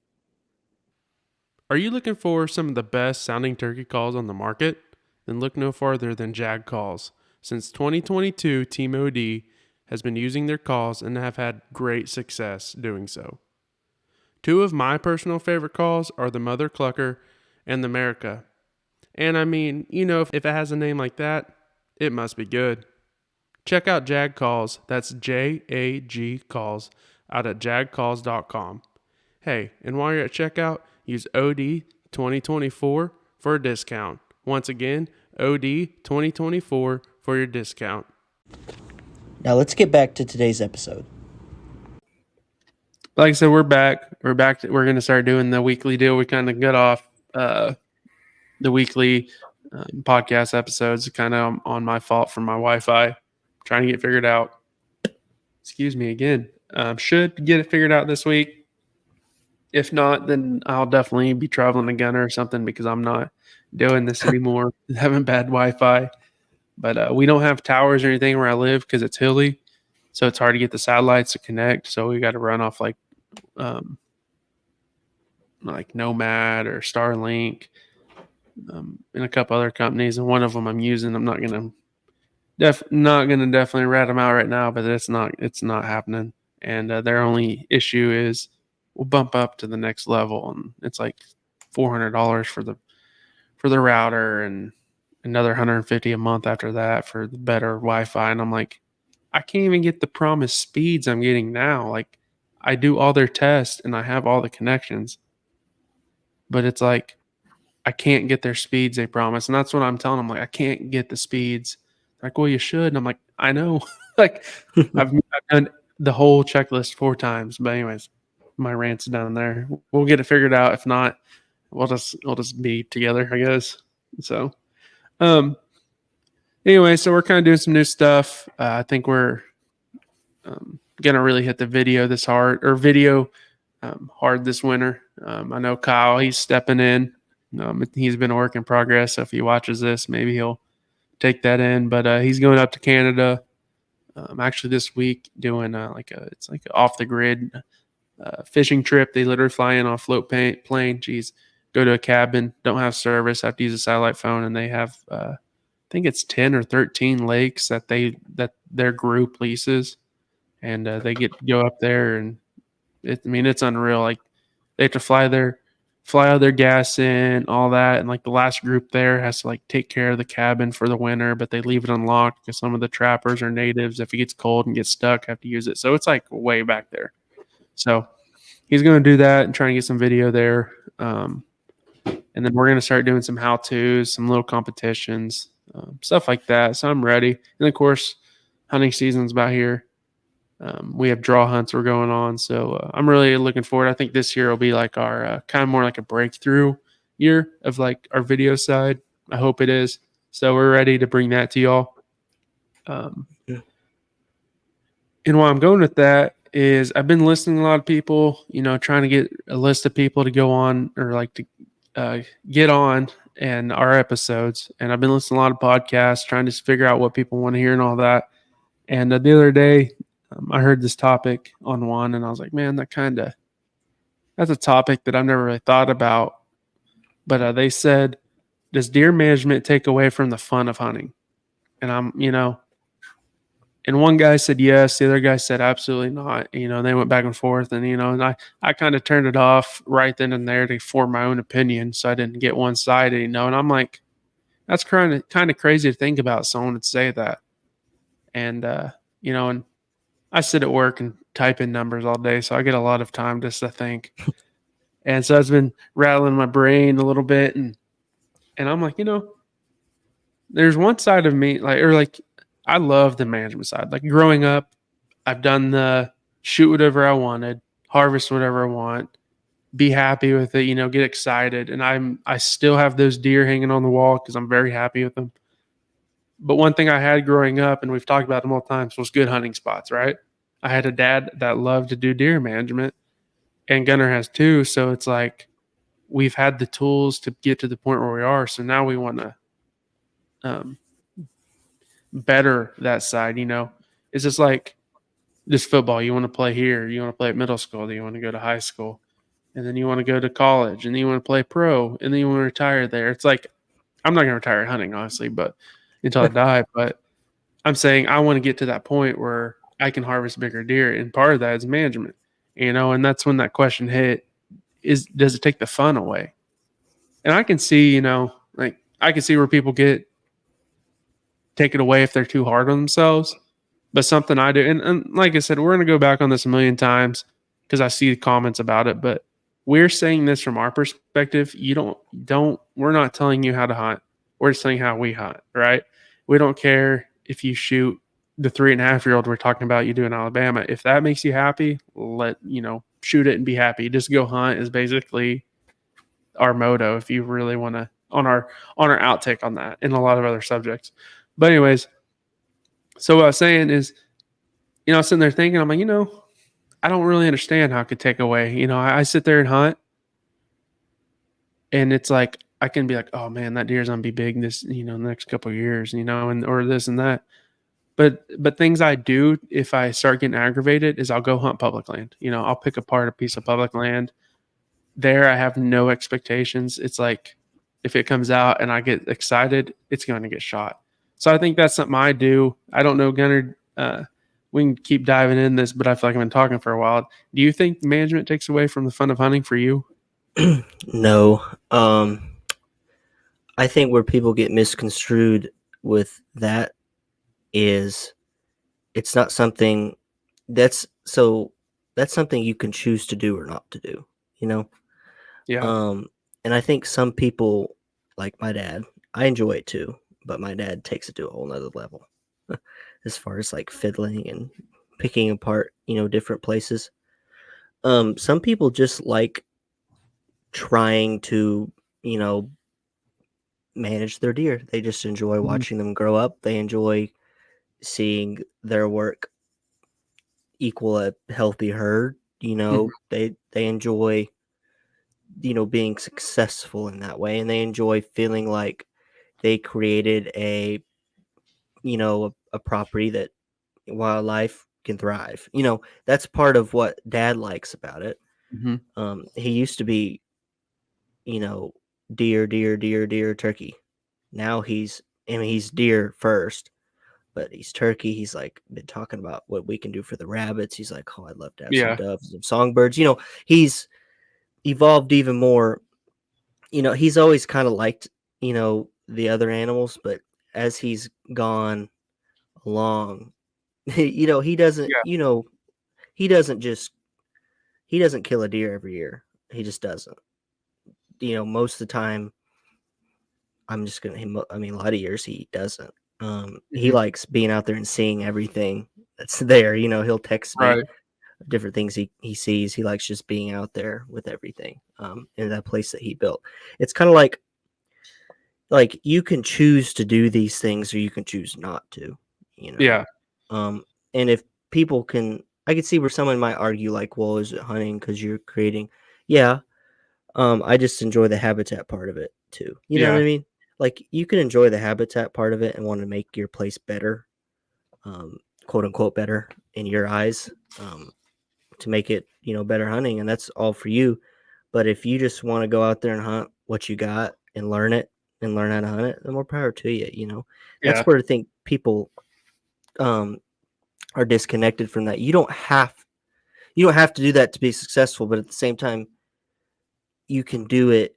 Are you looking for some of the best sounding turkey calls on the market? Then look no farther than JAG Calls. Since 2022, Team OD has been using their calls and have had great success doing so. 2 of my personal favorite calls are the Mother Clucker and the America. And if it has a name like that, it must be good. Check out JAG Calls, that's JAG Calls, out at jagcalls.com. Hey, and while you're at checkout, use OD 2024 for a discount. Once again, OD 2024 for your discount. Now let's get back to today's episode. Like I said, we're back. We're going to start doing the weekly deal. We kind of got off the weekly podcast episodes, kind of on my fault for my Wi-Fi. Trying to get figured out. Excuse me again. Should get it figured out this week. If not, then I'll definitely be traveling to Gunner or something because I'm not doing this anymore. Having bad Wi-Fi. But we don't have towers or anything where I live because it's hilly. So it's hard to get the satellites to connect. So we got to run off like Nomad or Starlink and a couple other companies. And one of them I'm using. I'm not going to definitely rat them out right now, but it's not happening. And their only issue is we'll bump up to the next level, and it's like $400 for the router and another $150 a month after that for the better Wi-Fi. And I'm like, I can't even get the promised speeds I'm getting now. Like, I do all their tests and I have all the connections, but it's like I can't get their speeds they promise. And that's what I'm telling them. Like, I can't get the speeds. Like, well, you should. And I'm like, I know. Like, I've done the whole checklist 4 times. But anyways, my rant's down there. We'll get it figured out. If not, we'll just be together, I guess. So, anyway, so we're kind of doing some new stuff. I think we're gonna really hit the video hard this winter. I know Kyle, he's stepping in. He's been a work in progress. So if he watches this, maybe he'll take that in. But he's going up to Canada actually this week, doing it's like an off the grid fishing trip. They literally fly in on a float plane. Geez, go to a cabin, don't have service, have to use a satellite phone, and they have I think it's 10 or 13 lakes that their group leases, and they get to go up there, and it's unreal. Like they have to fly out their gas in, all that, and like the last group there has to like take care of the cabin for the winter, but they leave it unlocked because some of the trappers or natives, if it gets cold and gets stuck, have to use it. So it's like way back there. So he's going to do that and try and get some video there. And then we're going to start doing some how-tos, some little competitions, stuff like that. So I'm ready. And of course, hunting season's about here. We have draw hunts we're going on. So I'm really looking forward. I think this year will be like our kind of more like a breakthrough year of like our video side. I hope it is. So we're ready to bring that to y'all. And why I'm going with that is I've been listening to a lot of people, trying to get a list of people to go on or like to get on and our episodes. And I've been listening to a lot of podcasts, trying to figure out what people want to hear and all that. And the other day, I heard this topic on one, and I was like, man, that's a topic that I've never really thought about. But they said, does deer management take away from the fun of hunting? And and one guy said yes, the other guy said absolutely not. They went back and forth, and and I kind of turned it off right then and there to form my own opinion, so I didn't get one sided. And I'm like, that's kind of crazy to think about someone would say that. And and I sit at work and type in numbers all day, so I get a lot of time just to think. And so it's been rattling my brain a little bit, and I'm like, there's one side of me like I love the management side. Like growing up, I've done the shoot whatever I wanted, harvest whatever I want, be happy with it, get excited. And I still have those deer hanging on the wall because I'm very happy with them. But one thing I had growing up, and we've talked about them all times, was good hunting spots, right? I had a dad that loved to do deer management, and Gunnar has too. So it's like we've had the tools to get to the point where we are. So now we want to better that side. It's just like this football. You want to play here. You want to play at middle school. Then you want to go to high school. And then you want to go to college. And then you want to play pro. And then you want to retire there. It's like, I'm not going to retire hunting, honestly, but until I die. But I'm saying I want to get to that point where I can harvest bigger deer. And part of that is management, and that's when that question hit does it take the fun away? And I can see, like I can see where people take it away if they're too hard on themselves. But something I do, and like I said, we're going to go back on this a million times because I see comments about it, but we're saying this from our perspective. We're not telling you how to hunt. We're just saying how we hunt, right? We don't care if you shoot the 3.5-year-old we're talking about you do in Alabama. If that makes you happy, shoot it and be happy. Just go hunt is basically our motto. If you really want to, on our outtake on that and a lot of other subjects. But anyways, so what I was saying is, I was sitting there thinking, I'm like, I don't really understand how it could take away. I sit there and hunt, and it's like I can be like, oh man, that deer's gonna be big this, the next couple of years, and or this and that. But things I do if I start getting aggravated is I'll go hunt public land. I'll pick apart a piece of public land. There, I have no expectations. It's like if it comes out and I get excited, it's going to get shot. So I think that's something I do. I don't know, Gunnar. We can keep diving in this, but I feel like I've been talking for a while. Do you think management takes away from the fun of hunting for you? No. I think where people get misconstrued with that is it's not something that's something you can choose to do or not to do, Yeah. And I think some people, like my dad, I enjoy it too, but my dad takes it to a whole nother level as far as like fiddling and picking apart, different places. Some people just like trying to, you know, manage their deer. They just enjoy watching them grow up. They enjoy seeing their work equal a healthy herd. You know, they enjoy, you know, being successful in that way, and they enjoy feeling like they created a, you know, a property that wildlife can thrive. You know, that's part of what Dad likes about it. Mm-hmm. He used to be, you know, deer, deer, deer, deer, turkey. Now I mean, he's deer first, but he's turkey. He's like been talking about what we can do for the rabbits. He's like, oh, I'd love to have some Yeah. doves, some songbirds. You know, he's evolved even more. You know, he's always kind of liked, you know, the other animals, but as he's gone along, you know, he doesn't, Yeah. you know, he doesn't just he doesn't kill a deer every year. He just doesn't. You know, most of the time, I'm just gonna. I mean, a lot of years he doesn't. He Mm-hmm. likes being out there and seeing everything that's there. You know, he'll text me Right. different things he sees. He likes just being out there with everything. In that place that he built. It's kind of like you can choose to do these things or you can choose not to. You know, Yeah. and if people can, I could see where someone might argue like, well, is it hunting because you're creating? Yeah, I just enjoy the habitat part of it too. You know what Yeah. I mean? Like you can enjoy the habitat part of it and want to make your place better, um, quote unquote better in your eyes, to make it, you know, better hunting, and that's all for you. But if you just want to go out there and hunt what you got and learn it and learn how to hunt it, then more power to you. You know, that's Yeah. where I think people um, are disconnected from that. You don't have to do that to be successful, but at the same time, you can do it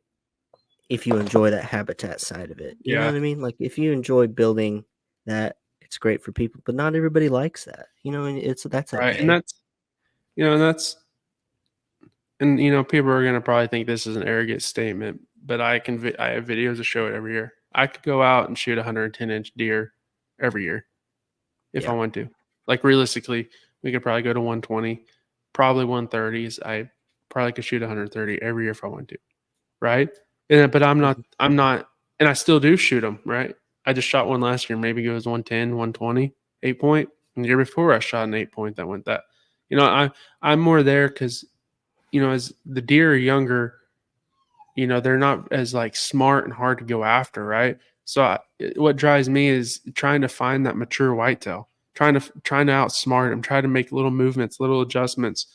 if you enjoy that habitat side of it. You know Yeah. what I mean? Like if you enjoy building that, it's great for people, but not everybody likes that. You know, and that's Right. And okay. that's, and that's, and people are gonna probably think this is an arrogant statement, but I have videos that show it every year. I could go out and shoot a 110-inch deer every year if I Yeah. want to. Like realistically, we could probably go to 120, probably 130s. I probably could shoot 130 every year if I want to, right? But Mhm. I'm not, and I still do shoot them, right? I just shot one last year. Maybe it was 110, 120, 8 point. And the year before, I shot an 8 point that went that. I'm more there because as the deer are younger, they're not as like smart and hard to go after, right? So what drives me is trying to find that mature whitetail, trying to outsmart them, trying to make little movements, little adjustments,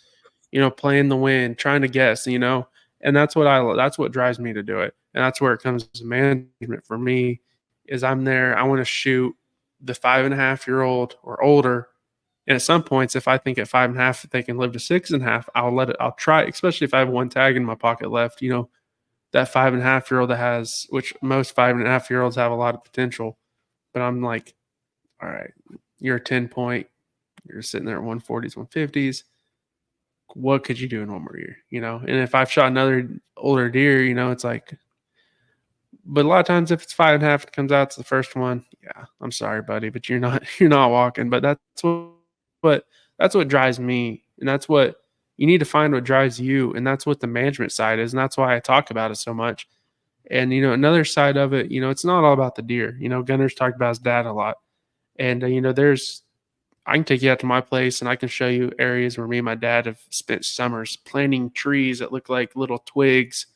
playing the wind, trying to guess, and that's what drives me to do it, and that's where it comes to management for me. Is I'm there, I want to shoot the 5.5-year-old or older. And at some points, if I think at 5.5 they can live to 6.5, I'll try, especially if I have one tag in my pocket left, that 5.5-year-old that has, which most 5.5-year-olds have a lot of potential. But I'm like, all right, you're a 10 point, you're sitting there at 140s, 150s. What could you do in one more year? And if I've shot another older deer, it's like, but a lot of times if it's 5.5, it comes out to the first one. Yeah, I'm sorry, buddy, but you're not you're not walking. But what that's what drives me, and that's what you need to find what drives you, and that's what the management side is, and that's why I talk about it so much. And another side of it, it's not all about the deer. Gunner's talked about his dad a lot, and there's I can take you out to my place, and I can show you areas where me and my dad have spent summers planting trees that look like little twigs,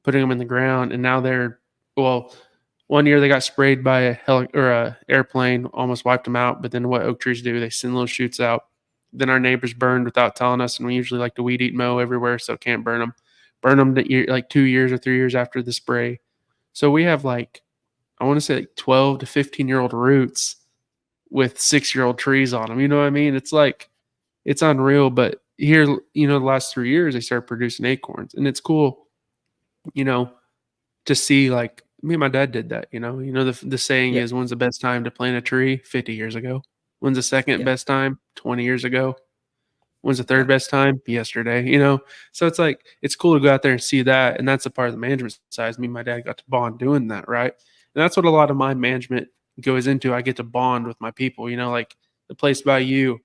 putting them in the ground, and now they're well. One year they got sprayed by a airplane, almost wiped them out. But then what oak trees do? They send little shoots out. Then our neighbors burned without telling us, and we usually like to weed eat mow everywhere, so can't burn them. Burn them like 2 years or 3 years after the spray. So we have like I want to say like 12 to 15-year-old roots with 6-year-old trees on them. You know what I mean? It's like it's unreal. But here, the last 3 years they started producing acorns, and it's cool, you know, to see like me and my dad did that. The saying Yeah. is, when's the best time to plant a tree? 50 years ago. When's the second Yeah. best time? 20 years ago. When's the Yeah. third best time? Yesterday. So it's like it's cool to go out there and see that, and that's a part of the management side. Me and my dad got to bond doing that, right? And that's what a lot of my management goes into. I get to bond with my people. Like the place by you,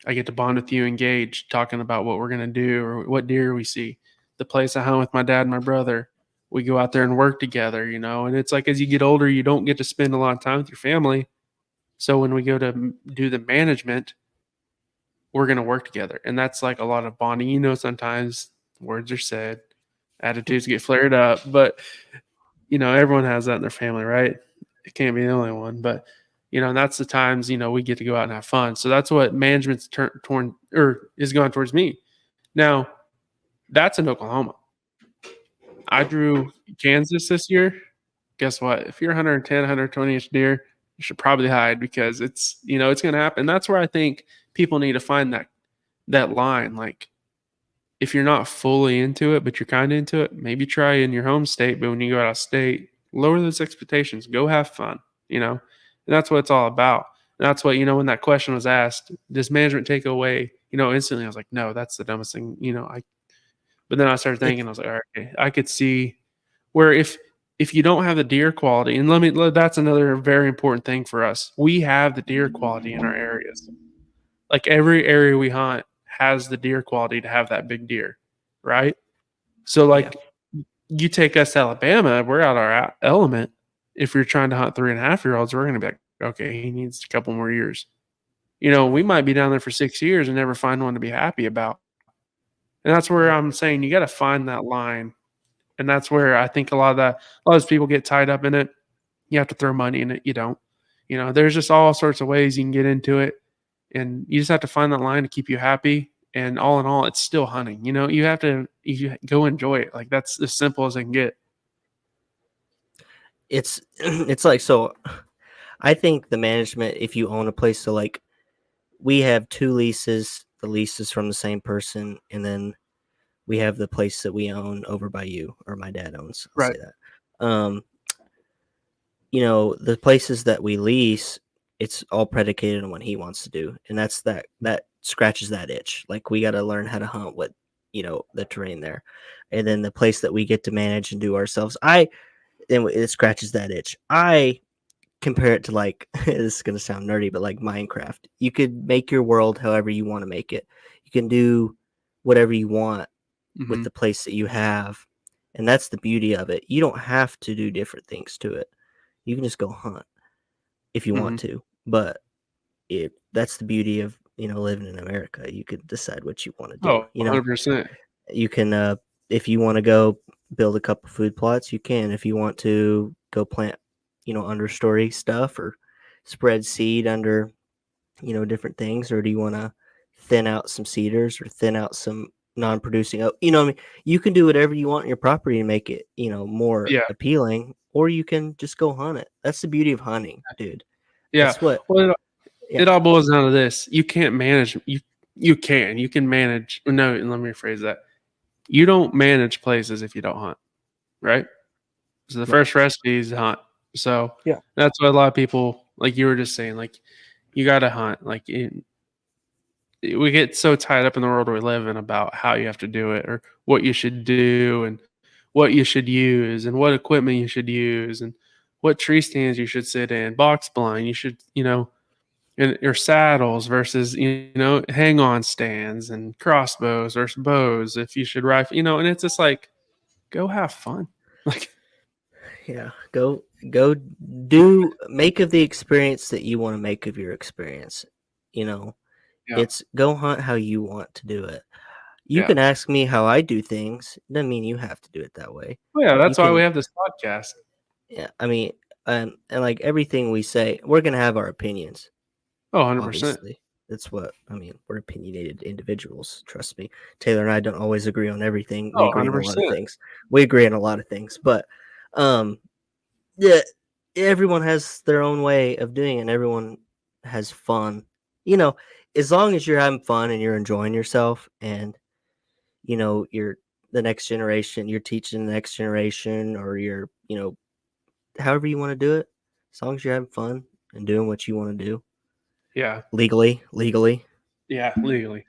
I get to bond with you, engage, talking about what we're gonna do or what deer we see. the place I hunt with my dad and my brother. We go out there and work together, and it's like as you get older, you don't get to spend a lot of time with your family. So when we go to do the management, we're going to work together. And that's like a lot of bonding. Sometimes words are said, attitudes get flared up, but everyone has that in their family, right? It can't be the only one, but and that's the times, we get to go out and have fun. So that's what management's is going towards me. Now, that's in Oklahoma. I drew Kansas this year. Guess what? If you're 110, 120-inch deer, you should probably hide because it's going to happen. That's where I think people need to find that line. Like, if you're not fully into it, but you're kind of into it, maybe try in your home state. But when you go out of state, lower those expectations. Go have fun, and that's what it's all about. And that's what, when that question was asked, does management take away, instantly I was like, no, that's the dumbest thing, but then I started thinking, I was like, all right, okay, I could see where if you don't have the deer quality, and that's another very important thing for us. We have the deer quality in our areas. Like every area we hunt has the deer quality to have that big deer, right? So like you take us to Alabama, we're out our element. If you're trying to hunt 3.5-year-olds, we're going to be like, okay, he needs a couple more years. We might be down there for 6 years and never find one to be happy about. And that's where I'm saying you got to find that line. And that's where I think a lot of those people get tied up in it. You have to throw money in it. You don't. There's just all sorts of ways you can get into it. And you just have to find that line to keep you happy. And all in all, it's still hunting. You have to go enjoy it. Like that's as simple as it can get. It's like, so I think the management, if you own a place, so like we have 2 leases, the lease is from the same person, and then we have the place that we own over by you, or my dad owns. I'll say that. The places that we lease, it's all predicated on what he wants to do, and that scratches that itch. Like we got to learn how to hunt what the terrain there, and then the place that we get to manage and do ourselves. It scratches that itch. I compare it to like this is gonna sound nerdy, but like Minecraft. You could make your world however you want to make it. You can do whatever you want with the place that you have, and that's the beauty of it. You don't have to do different things to it. You can just go hunt if you want to, but that's the beauty of living in America. You could decide what you want to do. 100%. You can if you want to go build a couple food plots, you can. If you want to go plant understory stuff or spread seed under different things, or do you want to thin out some cedars or thin out some non-producing what I mean, you can do whatever you want on your property and make it more appealing, or you can just go hunt it. That's the beauty of hunting, dude. That's what it all boils down to this. You can't manage you can manage. No, let me rephrase that. You don't manage places if you don't hunt, right? So the first recipe is hunt. So that's what a lot of people, like you were just saying, like you got to hunt. Like we get so tied up in the world we live in about how you have to do it or what you should do and what you should use and what equipment you should use and what tree stands you should sit in, box blind you should, and your saddles versus hang on stands and crossbows versus bows if you should rifle, and it's just like go have fun. Like go make of the experience that you want to make of your experience. It's go hunt how you want to do it. You can ask me how I do things. Doesn't mean you have to do it that way. Well, that's why we have this podcast. Yeah, I mean, and like everything we say, we're gonna have our opinions. 100%. Obviously. That's what I mean. We're opinionated individuals. Trust me. Taylor and I don't always agree on everything. We agree on a lot of things. We agree on a lot of things, but everyone has their own way of doing it, and everyone has fun. As long as you're having fun and you're enjoying yourself, and you're the next generation, you're teaching the next generation, or you're however you want to do it. As long as you're having fun and doing what you want to do. Yeah. Legally. Yeah, legally.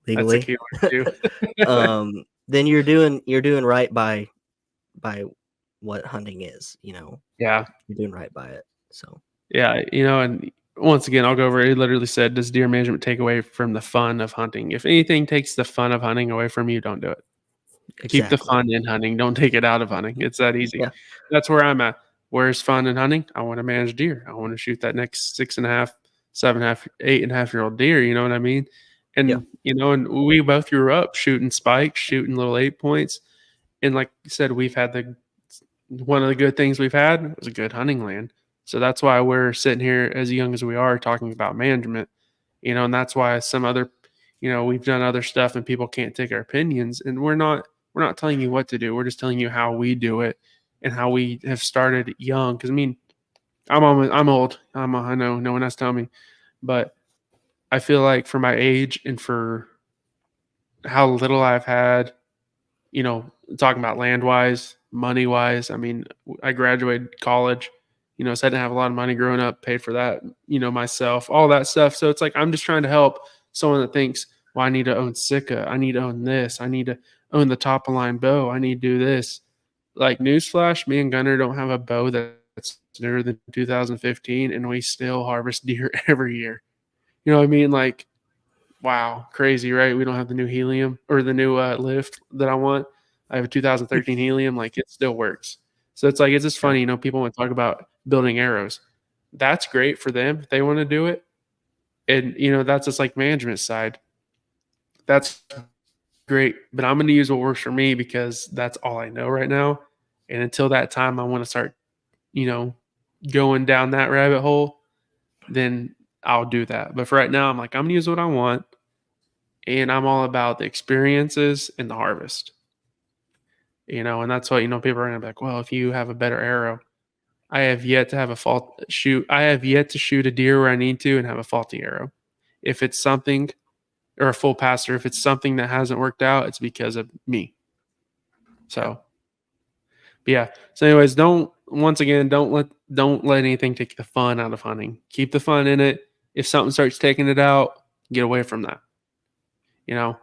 That's a key word too. Then you're doing right by what hunting is, Yeah. You're doing right by it. So yeah, and once again, I'll go over it. It literally said, does deer management take away from the fun of hunting? If anything takes the fun of hunting away from you, don't do it. Keep the Exactly. fun in hunting. Don't take it out of hunting. It's that easy. Yeah. That's where I'm at. Where's fun in hunting? I want to manage deer. I want to shoot that next 6.5, 7.5, 8.5-year-old deer. You know what I mean? Yeah. And and we both grew up shooting spikes, shooting little 8 points. And like you said, we've had one of the good things we've had was a good hunting land. So that's why we're sitting here as young as we are talking about management. And that's why some other, we've done other stuff and people can't take our opinions. And we're not telling you what to do. We're just telling you how we do it and how we have started young. Because I mean, I'm old. I know no one has to tell me, but I feel like for my age and for how little I've had, talking about land wise, money wise. I mean, I graduated college, so I didn't have a lot of money growing up, paid for that, myself, all that stuff. So it's like I'm just trying to help someone that thinks, well, I need to own Sika, I need to own this, I need to own the top of line bow, I need to do this. Like newsflash, me and Gunner don't have a bow that's newer than 2015, and we still harvest deer every year. You know what I mean? Like, wow, crazy, right? We don't have the new helium or the new lift that I want. I have a 2013 helium, like it still works. So it's like it's just Yeah. funny, people want to talk about building arrows. That's great for them if they want to do it. And that's just like management side. That's great. But I'm gonna use what works for me because that's all I know right now. And until that time I want to start, you know, going down that rabbit hole, then I'll do that. But for right now, I'm like, I'm gonna use what I want. And I'm all about the experiences and the harvest. And that's what people are gonna be like, well, if you have a better arrow, I have yet to have a fault shoot. I have yet to shoot a deer where I need to and have a faulty arrow. If it's something or a full passer, if it's something that hasn't worked out, it's because of me. So, but yeah. So, anyways, don't let anything take the fun out of hunting. Keep the fun in it. If something starts taking it out, get away from that.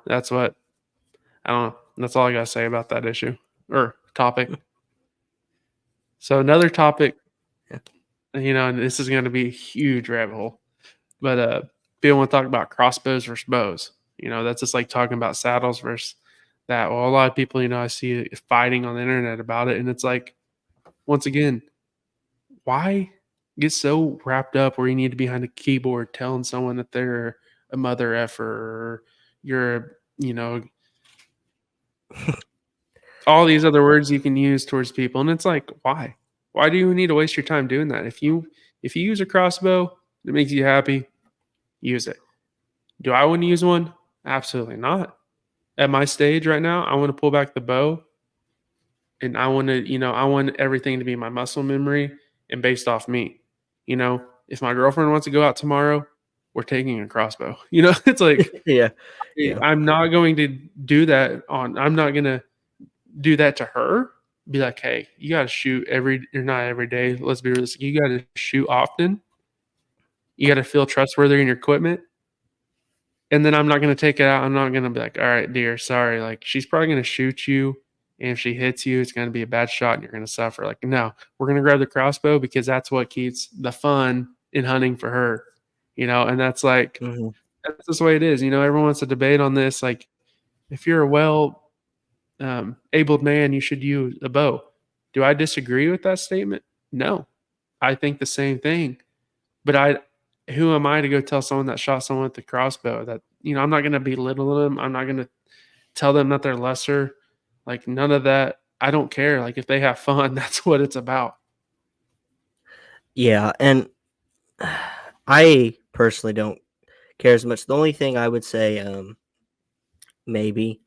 That's what I don't know. That's all I gotta say about that issue or topic. So another topic, Yeah. and this is gonna be a huge rabbit hole. But people want to talk about crossbows versus bows. That's just like talking about saddles versus that. Well, a lot of people, I see fighting on the internet about it, and it's like, once again, why get so wrapped up where you need to be behind a keyboard telling someone that they're a mother effer or you're, all these other words you can use towards people, and it's like, why do you need to waste your time doing that? If you use a crossbow that makes you happy, use it. Do I want to use one? Absolutely not. At my stage right now, I want to pull back the bow, and I want everything to be my muscle memory and based off me. If my girlfriend wants to go out tomorrow, we're taking a crossbow. It's like Yeah. Yeah. I'm not going to do that I'm not going to do that to her. Be like, hey, you got to shoot not every day. Let's be realistic. You got to shoot often. You got to feel trustworthy in your equipment. And then I'm not going to take it out. I'm not going to be like, all right, dear, sorry. Like, she's probably going to shoot you. And if she hits you, it's going to be a bad shot and you're going to suffer. Like, no, we're going to grab the crossbow because that's what keeps the fun in hunting for her. And that's like, Mm-hmm. that's just the way it is. Everyone wants to debate on this. Like, if you're a abled man, you should use a bow. Do I disagree with that statement? No. I think the same thing. But who am I to go tell someone that shot someone with the crossbow that, I'm not going to belittle them. I'm not going to tell them that they're lesser. Like none of that. I don't care. Like if they have fun, that's what it's about. Yeah. And I personally don't care as much. The only thing I would say, maybe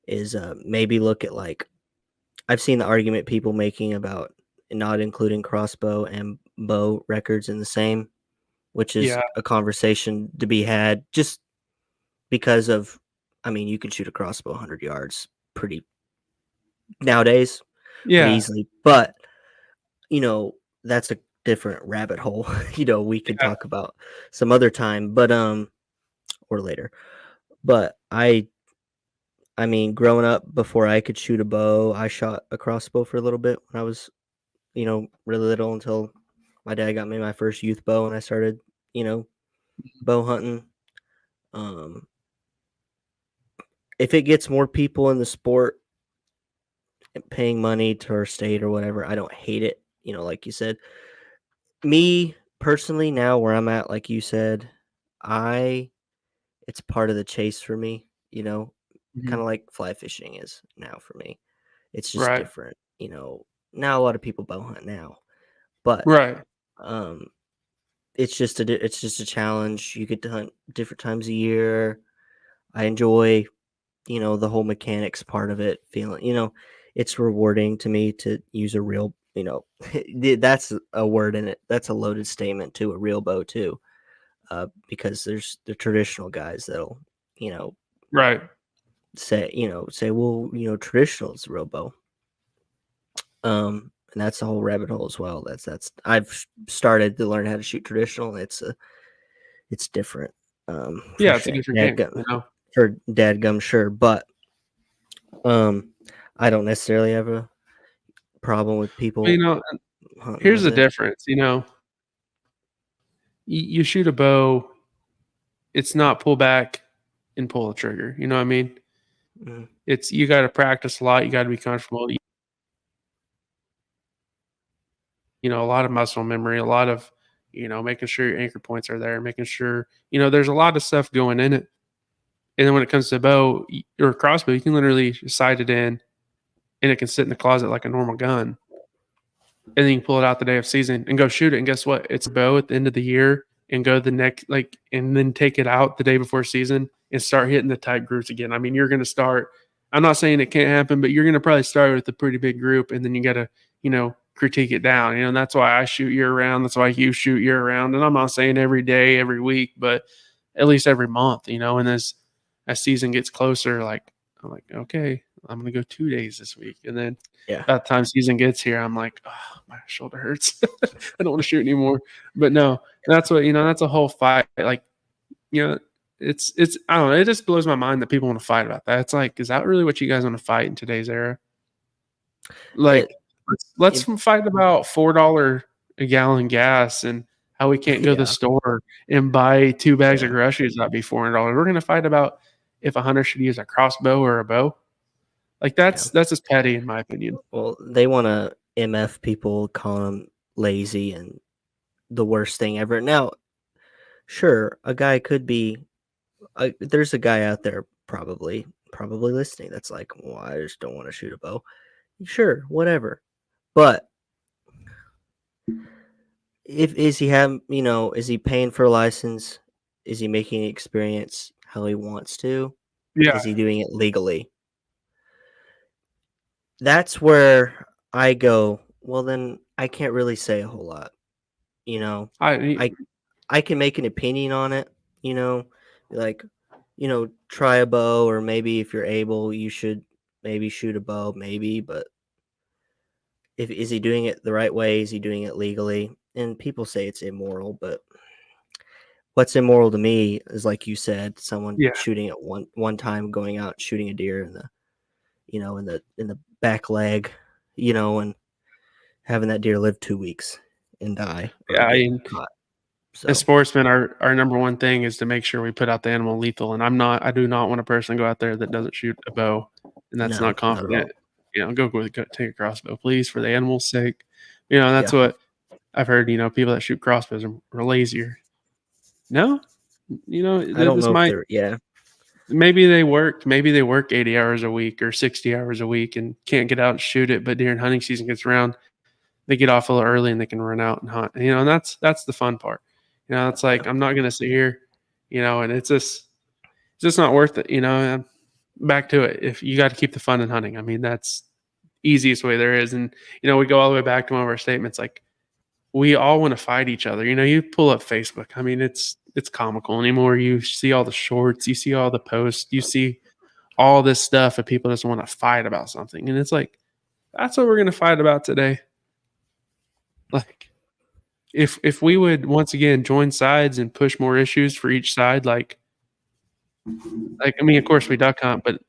is maybe look at like I've seen the argument people making about not including crossbow and bow records in the same, which is Yeah. a conversation to be had just because of, I mean, you can shoot a crossbow 100 yards pretty nowadays, pretty Yeah. easily, but that's a different rabbit hole. We could Yeah. talk about some other time, but or later. But I mean, growing up before I could shoot a bow, I shot a crossbow for a little bit when I was, really little until my dad got me my first youth bow and I started, bow hunting. Um, if it gets more people in the sport, paying money to our state or whatever. I don't hate it. Like you said, me personally, now where I'm at, like you said, it's part of the chase for me, kind of like fly fishing is now for me. It's just Right. different, Now a lot of people bow hunt now, but Right. um, it's just a challenge. You get to hunt different times a year. I enjoy, the whole mechanics part of it. Feeling, it's rewarding to me to use a real, that's a word in it. That's a loaded statement too. A real bow too, because there's the traditional guys that'll, you know, Right. say, well, traditional is the real bow. And that's the whole rabbit hole as well. I've started to learn how to shoot traditional. It's different. For Yeah, it's a sure. different game, you know. For dadgum, sure, but I don't necessarily have a problem with Well, people hunting here's with the it. difference, you shoot a bow, it's not pull back and pull the trigger. You know what I mean? Mm, It's you got to practice a lot. You got to be comfortable. A lot of muscle memory, a lot of, making sure your anchor points are there, making sure, there's a lot of stuff going in it. And then when it comes to bow or a crossbow, you can literally sight it in and it can sit in the closet like a normal gun. And then you can pull it out the day of season and go shoot it. And guess what? It's a bow at the end of the year and go the next, and then take it out the day before season and start hitting the tight groups again. I mean, you're going to start, I'm not saying it can't happen, but you're going to probably start with a pretty big group and then you got to, critique it down. And that's why I shoot year round. That's why you shoot year round. And I'm not saying every day, every week, but at least every month, and as season gets closer, like, I'm like, okay, I'm going to go 2 days this week. And then yeah. by the time season gets here, I'm like, oh, my shoulder hurts. I don't want to shoot anymore. But no, that's what, that's a whole fight. Like, it's, I don't know. It just blows my mind that people want to fight about that. It's like, is that really what you guys want to fight in today's era? Like, It, let's it fight about $4 a gallon gas and how we can't go to the yeah, store and buy 2 bags of yeah, groceries. That'd be $400. We're going to fight about if a hunter should use a crossbow or a bow. Like yeah. that's just petty in my opinion. Well, they want to MF people, call them lazy and the worst thing ever. Now, sure, a guy could be. There's a guy out there probably listening that's like, well, I just don't want to shoot a bow. Sure, whatever. But if is he have is he paying for a license? Is he making experience how he wants to? Yeah. Is he doing it legally? That's where I go, well then I can't really say a whole lot. You know, I I I can make an opinion on it, like, try a bow, or maybe if you're able, you should maybe shoot a bow, maybe, but if is he doing it the right way? Is he doing it legally? And people say it's immoral, but what's immoral to me is, like you said, someone yeah. shooting at one time, going out and shooting a deer in the in the back leg, and having that deer live 2 weeks and die or Yeah, get caught. as So sportsmen, our number one thing is to make sure we put out the animal lethal. And I do not want a person to go out there that doesn't shoot a bow and that's no, not not at all. confident. Go take a crossbow, please, for the animal's sake. That's Yeah, what I've heard. People that shoot crossbows are lazier. No, I don't this know if might. they're yeah. Maybe they work 80 hours a week or 60 hours a week and can't get out and shoot it. But during hunting season gets around, they get off a little early and they can run out and hunt. And that's the fun part. It's like Yeah. I'm not gonna sit here, and it's just not worth it. Back to it. If you got to keep the fun in hunting, I mean that's easiest way there is. And we go all the way back to one of our statements. Like we all want to fight each other. You pull up Facebook. I mean it's comical anymore. You see all the shorts, you see all the posts, you see all this stuff that people just want to fight about something, and it's like that's what we're gonna fight about today. Like if we would once again join sides and push more issues for each side, I mean, of course we duck hunt, but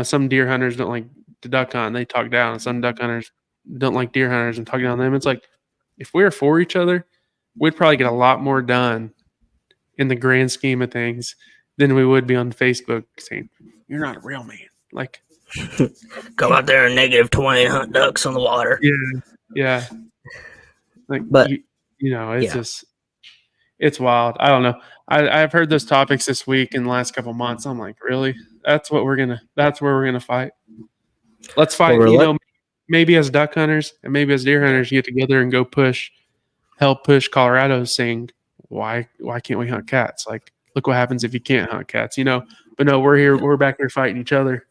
some deer hunters don't like to duck hunt and they talk down, and some duck hunters don't like deer hunters and talk down them. It's like if we were for each other, we'd probably get a lot more done in the grand scheme of things than we would be on Facebook saying, "You're not a real man." Like Go out there and -20 and hunt ducks on the water. Yeah. Like But it's yeah, just it's wild. I don't know. I've heard those topics this week and the last couple months. I'm like, really? That's where we're gonna fight. Let's well, fight, we're maybe as duck hunters and maybe as deer hunters, get together and go help push Colorado saying, why can't we hunt cats? Like, look what happens if you can't hunt cats, But no, we're back here fighting each other.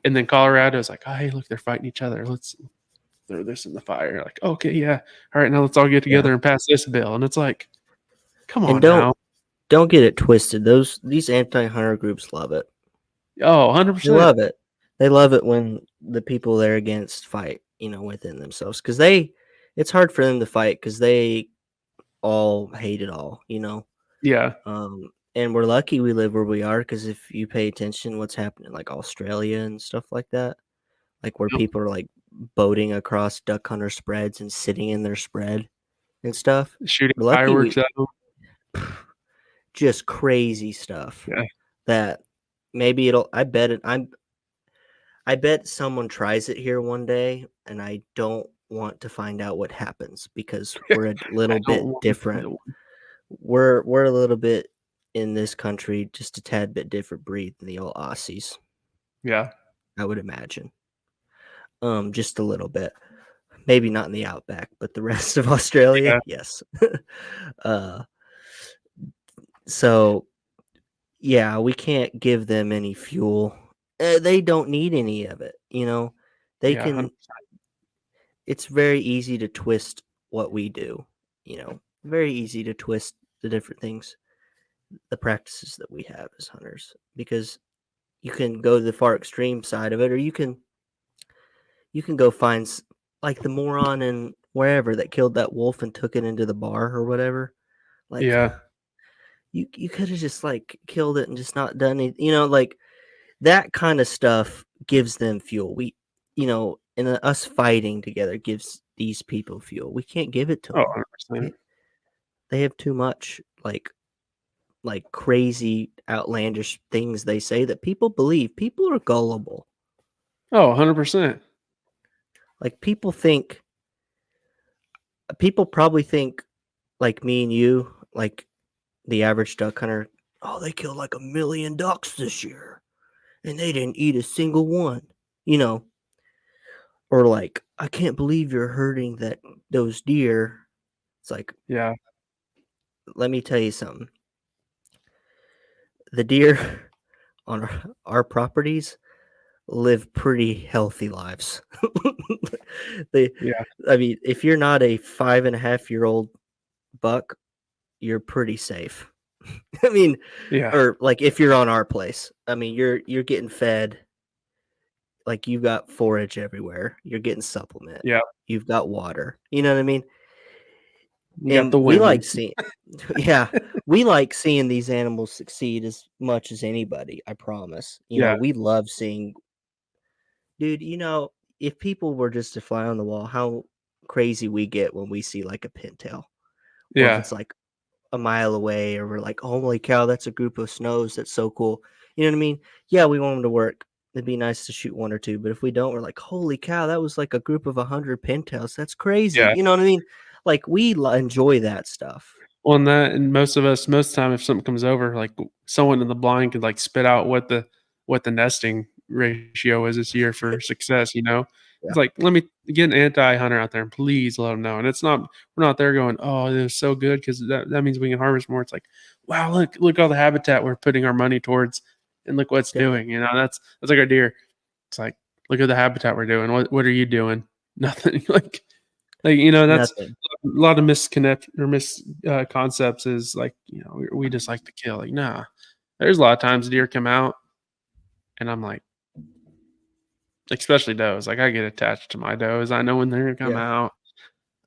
And then Colorado's like, oh, hey, look, they're fighting each other. Let's throw this in the fire. Like, okay, yeah. All right, now let's all get together and pass this bill. And it's like, come on and now. don't get it twisted. These anti-hunter groups love it. Oh, They 100%. love it. They love it when the people they're against fight, within themselves, because it's hard for them to fight because they all hate it all, Yeah. And we're lucky we live where we are, because if you pay attention, what's happening like Australia and stuff like that, like where Yep. people are like boating across duck hunter spreads and sitting in their spread and stuff. Shooting We're lucky fireworks at them. just crazy stuff Yeah. that maybe I bet someone tries it here one day, and I don't want to find out what happens, because we're a little I don't bit want different. to- We're a little bit in this country, just a tad bit different breed than the old Aussies, Yeah. I would imagine. Just a little bit. Maybe not in the outback, but the rest of Australia, yes. So yeah, we can't give them any fuel. They don't need any of it, They Yeah. can. It's very easy to twist what we do, Very easy to twist the different things, the practices that we have as hunters, because you can go to the far extreme side of it, or you can go find like the moron in wherever that killed that wolf and took it into the bar or whatever. Like, Yeah. you could have just like killed it and just not done it. Like that kind of stuff gives them fuel. And us fighting together gives these people fuel. We can't give it to Oh, them. 100%. They have too much like crazy outlandish things they say that people believe. People are gullible. Oh, 100%. Like people probably think like me and you, like the average duck hunter, oh, they killed like 1 million ducks this year and they didn't eat a single one, or like, I can't believe you're hurting those deer. It's like, Yeah. let me tell you something. The deer on our properties live pretty healthy lives. Yeah. I mean, if you're not a 5.5-year-old buck, you're pretty safe. I mean, Yeah. or like if you're on our place, I mean, you're getting fed. Like you've got forage everywhere. You're getting supplement. Yeah. You've got water. You know what I mean? You got And the we like women's. seeing, yeah, we like seeing these animals succeed as much as anybody. I promise. Yeah. We love seeing. Dude, if people were just to fly on the wall, how crazy we get when we see like a pintail, or if Yeah. it's like a mile away, or we're like, holy cow, that's a group of snows. That's so cool. You know what I mean? Yeah, we want them to work. It'd be nice to shoot one or two, but if we don't, we're like, holy cow, that was like a group of 100 pintails. That's crazy. Yeah. You know what I mean? Like we enjoy that stuff. Well, and most of the time, if something comes over, like someone in the blind could like spit out what the nesting ratio is this year for success. Yeah. It's like, let me get an anti-hunter out there and please let them know. And we're not there going, oh, it was so good because that means we can harvest more. It's like, wow, look all the habitat we're putting our money towards, and look what's doing. That's like our deer. It's like, look at the habitat we're doing. What are you doing? Nothing. That's Nothing. a lot of misconcepts is like, we just like to kill. Like, nah, there's a lot of times deer come out and I'm like, especially does, like I get attached to my does. I know when they're gonna come out.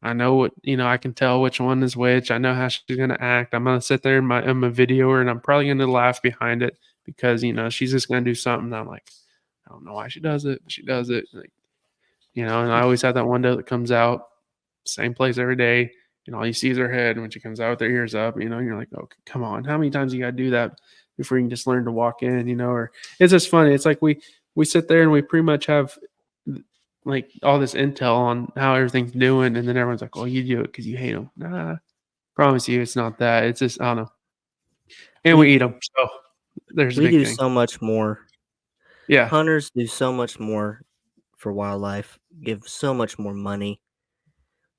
I know what, I can tell which one is which. I know how she's gonna act. I'm gonna sit there in I'm a videoer and I'm probably gonna laugh behind it because she's just gonna do something. I'm like, I don't know why she does it, but she does it. Like, and I always have that one doe that comes out, same place every day. All you see is her head when she comes out with her ears up. You're like, oh, come on, how many times you got to do that before you can just learn to walk in? Or it's just funny. It's like we we sit there and we pretty much have like all this intel on how everything's doing, and then everyone's like, "Oh, you do it because you hate them." Nah, promise you, it's not that. It's just I don't know. And we eat them, so there's a We big do thing. so much more. Yeah. Hunters do so much more for wildlife, give so much more money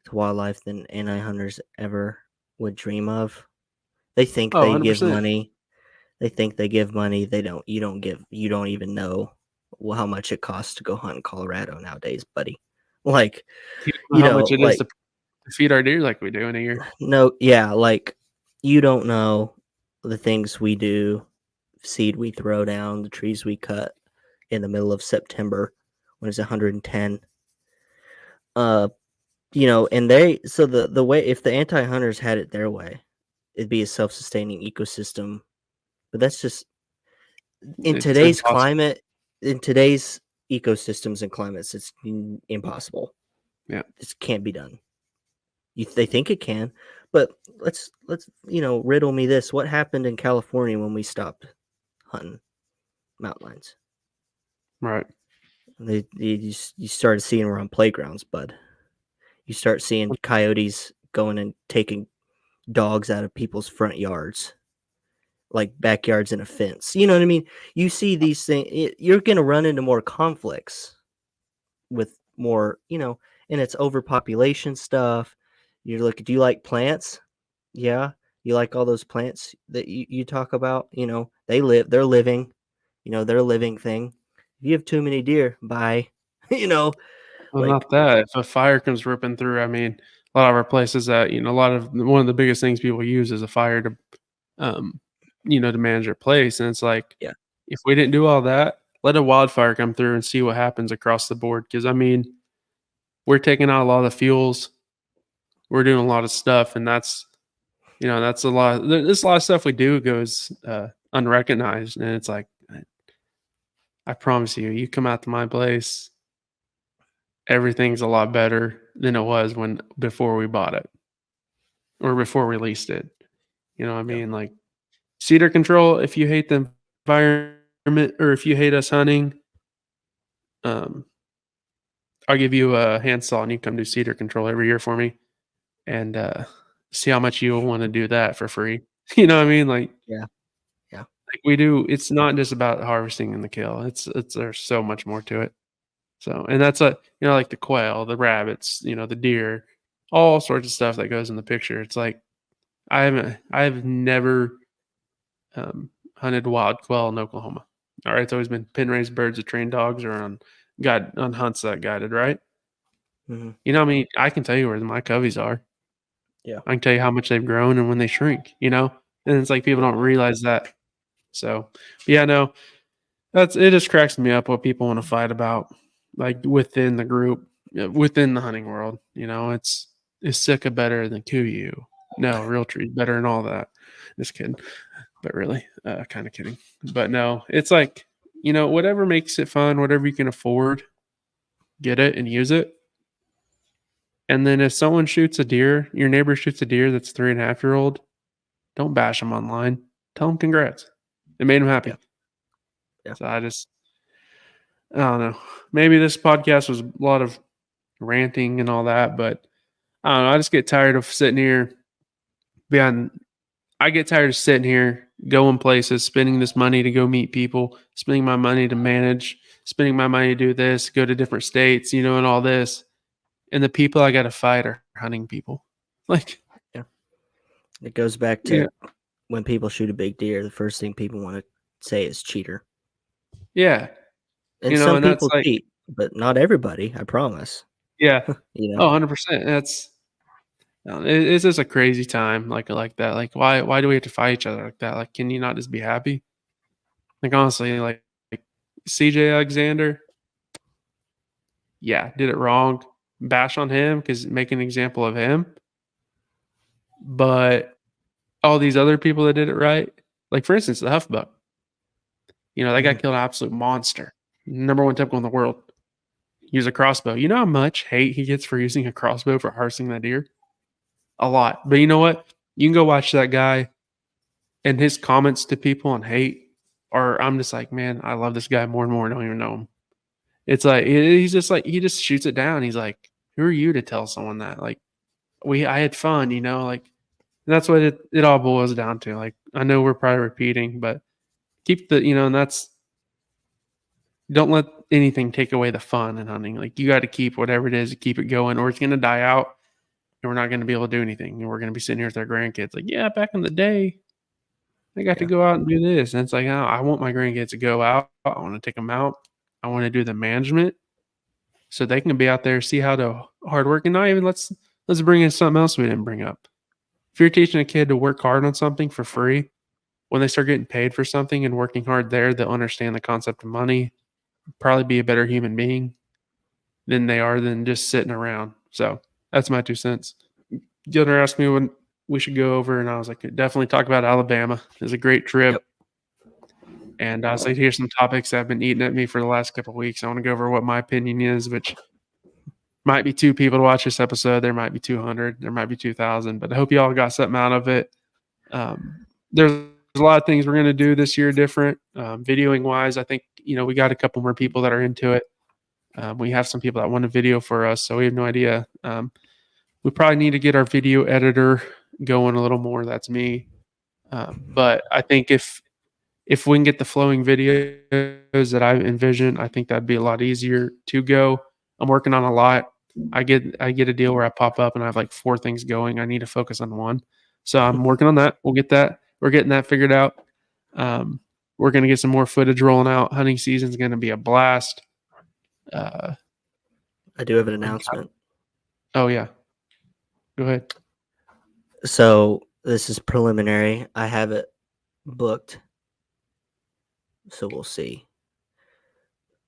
to wildlife than anti-hunters ever would dream of. They think Oh, they give 100%. money. They think they give money. They don't. You don't give. You don't even know how much it costs to go hunt in Colorado nowadays, buddy. Like, You don't know how much it is like to feed our deer like we do in a year. no, yeah, like you don't know the things we do, seed we throw down, the trees we cut in the middle of September when it's 110. And the way, if the anti-hunters had it their way, it'd be a self-sustaining ecosystem. But that's just in It's today's impossible. climate, in today's ecosystems and climates, it's impossible. Yeah. This can't be done. They think it can, but let's riddle me this: what happened in California when we stopped hunting mountain lions? Right. You started seeing them on playgrounds, bud. You start seeing coyotes going and taking dogs out of people's front yards, like backyards in a fence. You know what I mean? You see these things, you're going to run into more conflicts with more, and it's overpopulation stuff. You're like, do you like plants? Yeah. You like all those plants that you talk about? They're living, they're a living thing. If you have too many deer, bye. Well, Like, not that. If a fire comes ripping through, I mean, a lot of our places that one of the biggest things people use is a fire to, to manage their place, and it's like, yeah, if we didn't do all that, let a wildfire come through and see what happens across the board. Because I mean, we're taking out a lot of the fuels, we're doing a lot of stuff, and that's a lot. There's a lot of stuff we do goes unrecognized, and it's like, I promise you, you come out to my place, everything's a lot better than it was before we bought it or before we leased it. You know what I yeah, mean? Like cedar control, if you hate the environment or if you hate us hunting, um, I'll give you a handsaw and you come do cedar control every year for me and see how much you'll want to do that for free. You know what I mean? Like yeah, yeah, we do. It's not just about harvesting and the kill. It's there's so much more to it. So, and that's like the quail, the rabbits, the deer, all sorts of stuff that goes in the picture. It's like I've never hunted wild quail in Oklahoma. All right, it's always been pen raised birds with trained dogs or on hunts that guided. Right? mm-hmm. I mean, I can tell you where my coveys are. Yeah, I can tell you how much they've grown and when they shrink. And it's like people don't realize that. So, yeah, no, it just cracks me up what people want to fight about, like within the group, within the hunting world. Is Sika better than Kuyu? No, real tree's better and all that. Just kidding, but really, kind of kidding. But no, it's like whatever makes it fun, whatever you can afford, get it and use it. And then if someone shoots a deer, your neighbor shoots a deer that's 3.5-year-old, don't bash them online. Tell them congrats. It made them happy. Yeah. So I don't know. Maybe this podcast was a lot of ranting and all that, but I don't know. I just get tired of sitting here I get tired of sitting here, going places, spending this money to go meet people, spending my money to manage, spending my money to do this, go to different states, and all this. And the people I got to fight are hunting people. Like, yeah. It goes back to when people shoot a big deer, the first thing people want to say is cheater. yeah. And some And that's people like, cheat, but not everybody, I promise. yeah. You know? Oh, 100%. It's just a crazy time like that. Like, why do we have to fight each other like that? Like, can you not just be happy? Like, honestly, like CJ Alexander, yeah, did it wrong. Bash on him because make an example of him. But all these other people that did it right, like for instance, the Huffbuck, that guy killed an absolute monster, number one typical in the world. Use a crossbow. You know how much hate he gets for using a crossbow for harvesting that deer? A lot. But you know what? You can go watch that guy and his comments to people on hate, or I'm just like, man, I love this guy more and more. I don't even know him. it's like he's just like he just shoots it down. He's like, who are you to tell someone that? Like I had fun, like that's what it all boils down to. Like I know we're probably repeating, but keep the and that's don't let anything take away the fun in hunting. Like you got to keep whatever it is, keep it going, or it's gonna die out, and we're not gonna be able to do anything. And we're gonna be sitting here with our grandkids, like, yeah, back in the day, I got to go out and do this. And it's like, oh, I want my grandkids to go out. I want to take them out. I want to do the management so they can be out there, see how to hard work. And not even let's bring in something else we didn't bring up. If you're teaching a kid to work hard on something for free, when they start getting paid for something and working hard there, they'll understand the concept of money, probably be a better human being than they are than just sitting around. So that's my 2 cents. Gunnar asked me when we should go over, and I was like, definitely talk about Alabama. It was a great trip. Yep. And I was like, here's some topics that have been eating at me for the last couple of weeks. I want to go over what my opinion is, which might be 2 people to watch this episode. There might be 200. There might be 2,000. But I hope you all got something out of it. There's a lot of things we're going to do this year different. Videoing wise, I think, we got a couple more people that are into it. We have some people that want a video for us, so we have no idea. We probably need to get our video editor going a little more. That's me. But I think if we can get the flowing videos that I envision, I think that'd be a lot easier to go. I'm working on a lot. I get a deal where I pop up and I have like 4 things going. I need to focus on one. So I'm working on that. We'll get that. We're getting that figured out. We're going to get some more footage rolling out. Hunting season is going to be a blast. I do have an announcement. Oh, yeah. Go ahead. So this is preliminary. I have it booked. So we'll see.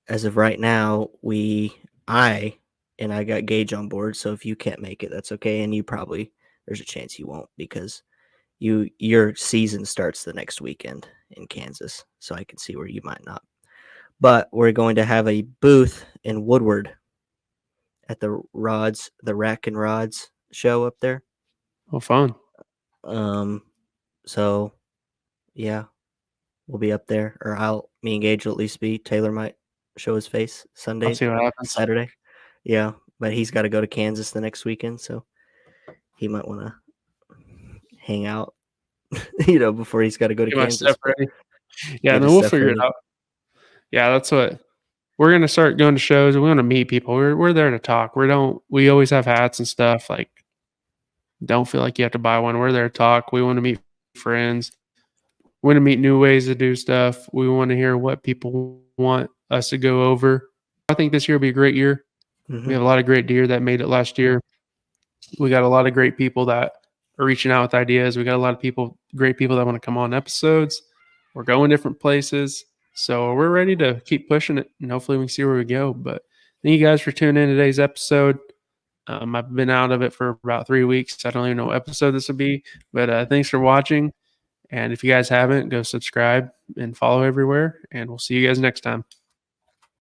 As of right now, I got Gage on board. So if you can't make it, that's okay. And there's a chance you won't because your season starts the next weekend in Kansas. So I can see where you might not. But we're going to have a booth in Woodward at the Rack and Rods show up there. Oh, fun. So yeah, we'll be up there, or me and Gage will at least be. Taylor might show his face Sunday, I'll see what happens. Saturday. Yeah, but he's got to go to Kansas the next weekend, so he might want to hang out, before he's got to go to Get my Kansas. stuff ready. Yeah, and then we'll figure it out. Yeah, that's what we're gonna start going to shows. We want to meet people. We're there to talk. We always have hats and stuff. Like, don't feel like you have to buy one. We're there to talk. We want to meet friends. We want to meet new ways to do stuff. We want to hear what people want us to go over. I think this year will be a great year. Mm-hmm. We have a lot of great deer that made it last year. We got a lot of great people that are reaching out with ideas. We got a lot of great people that want to come on episodes. We're going different places. So we're ready to keep pushing it, and hopefully we can see where we go. But thank you guys for tuning in today's episode. I've been out of it for about 3 weeks. I don't even know what episode this will be, but thanks for watching. And if you guys haven't, go subscribe and follow everywhere, and we'll see you guys next time.